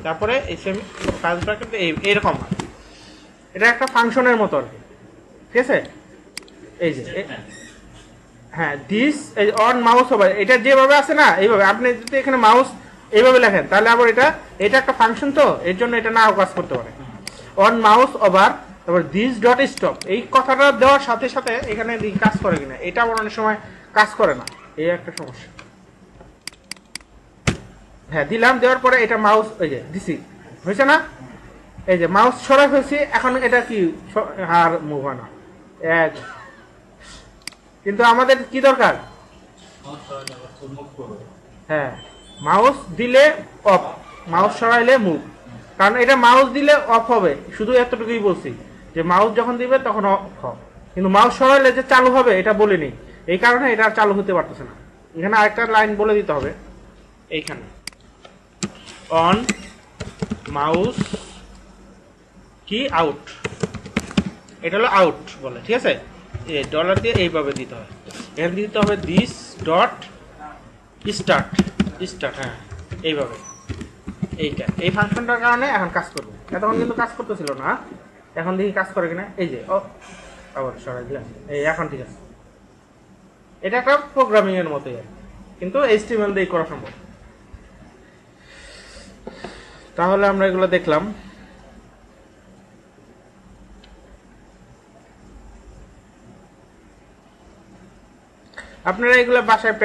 তারপরে ফার্স্ট ব্র্যাকেট এইরকম। এটা একটা ফাংশনের মতো আর কি, ঠিক আছে? এই যে হ্যাঁ, দিস অন মাউস ওভার, এটা যেভাবে আছে না এইভাবে। আপনি যদি এখানে মাউস এইভাবে লেখেন তাহলে আবার এটা একটা ফাংশন, তো এর জন্য এটা নাও কাজ করতে পারে। অন মাউস ওভার, তারপর দিস ডট স্টপ, এই কথাটা দেওয়ার সাথে সাথে এখানে কাজ করে কিনা এটা আবার অনেক সময় কাজ করে না, এই একটা সমস্যা। হ্যাঁ দিলাম, দেওয়ার পরে এটা মাউস এই যে দিছি, হয়েছে না? এই যে মাউস সরাই ফেলছি, এখন এটা কি আর মুভ হয় না। কিন্তু আমাদের কি দরকার? হ্যাঁ, মাউস দিলে অফ, মাউস সরাইলে মুভ। কারণ এটা মাউস দিলে অফ হবে, শুধু এতটুকুই বলছি যে মাউস যখন দিবে তখন অফ হবে। কিন্তু মাউস সরাইলে যে চালু হবে এটা বলিনি, এই কারণে এটা আর চালু হতে পারতেছে না। এখানে আরেকটা লাইন বলে দিতে হবে, এইখানে অন মাউস কি আউট, এটা হলো আউট বলে, ঠিক আছে। এই ডলার দিয়ে এইভাবে দিতে হয়, এখানে দিতে হবে দিস ডট স্টার্ট স্টার্ট, হ্যাঁ এইভাবে। এইটা এই ফাংশনটার কারণে এখন কাজ করবে, এতক্ষণ কিন্তু কাজ করতেছিল না, এখন দেখি কাজ করে কিনা। এই যে ও আবার সরাই দিলাম, এই এখন ঠিক আছে। এটা একটা প্রোগ্রামিং এর মতোই আর কি, কিন্তু HTML দিয়ে করা সম্ভব। তাহলে আমরা এগুলো দেখলাম। আপনারা এগুলো বাসায়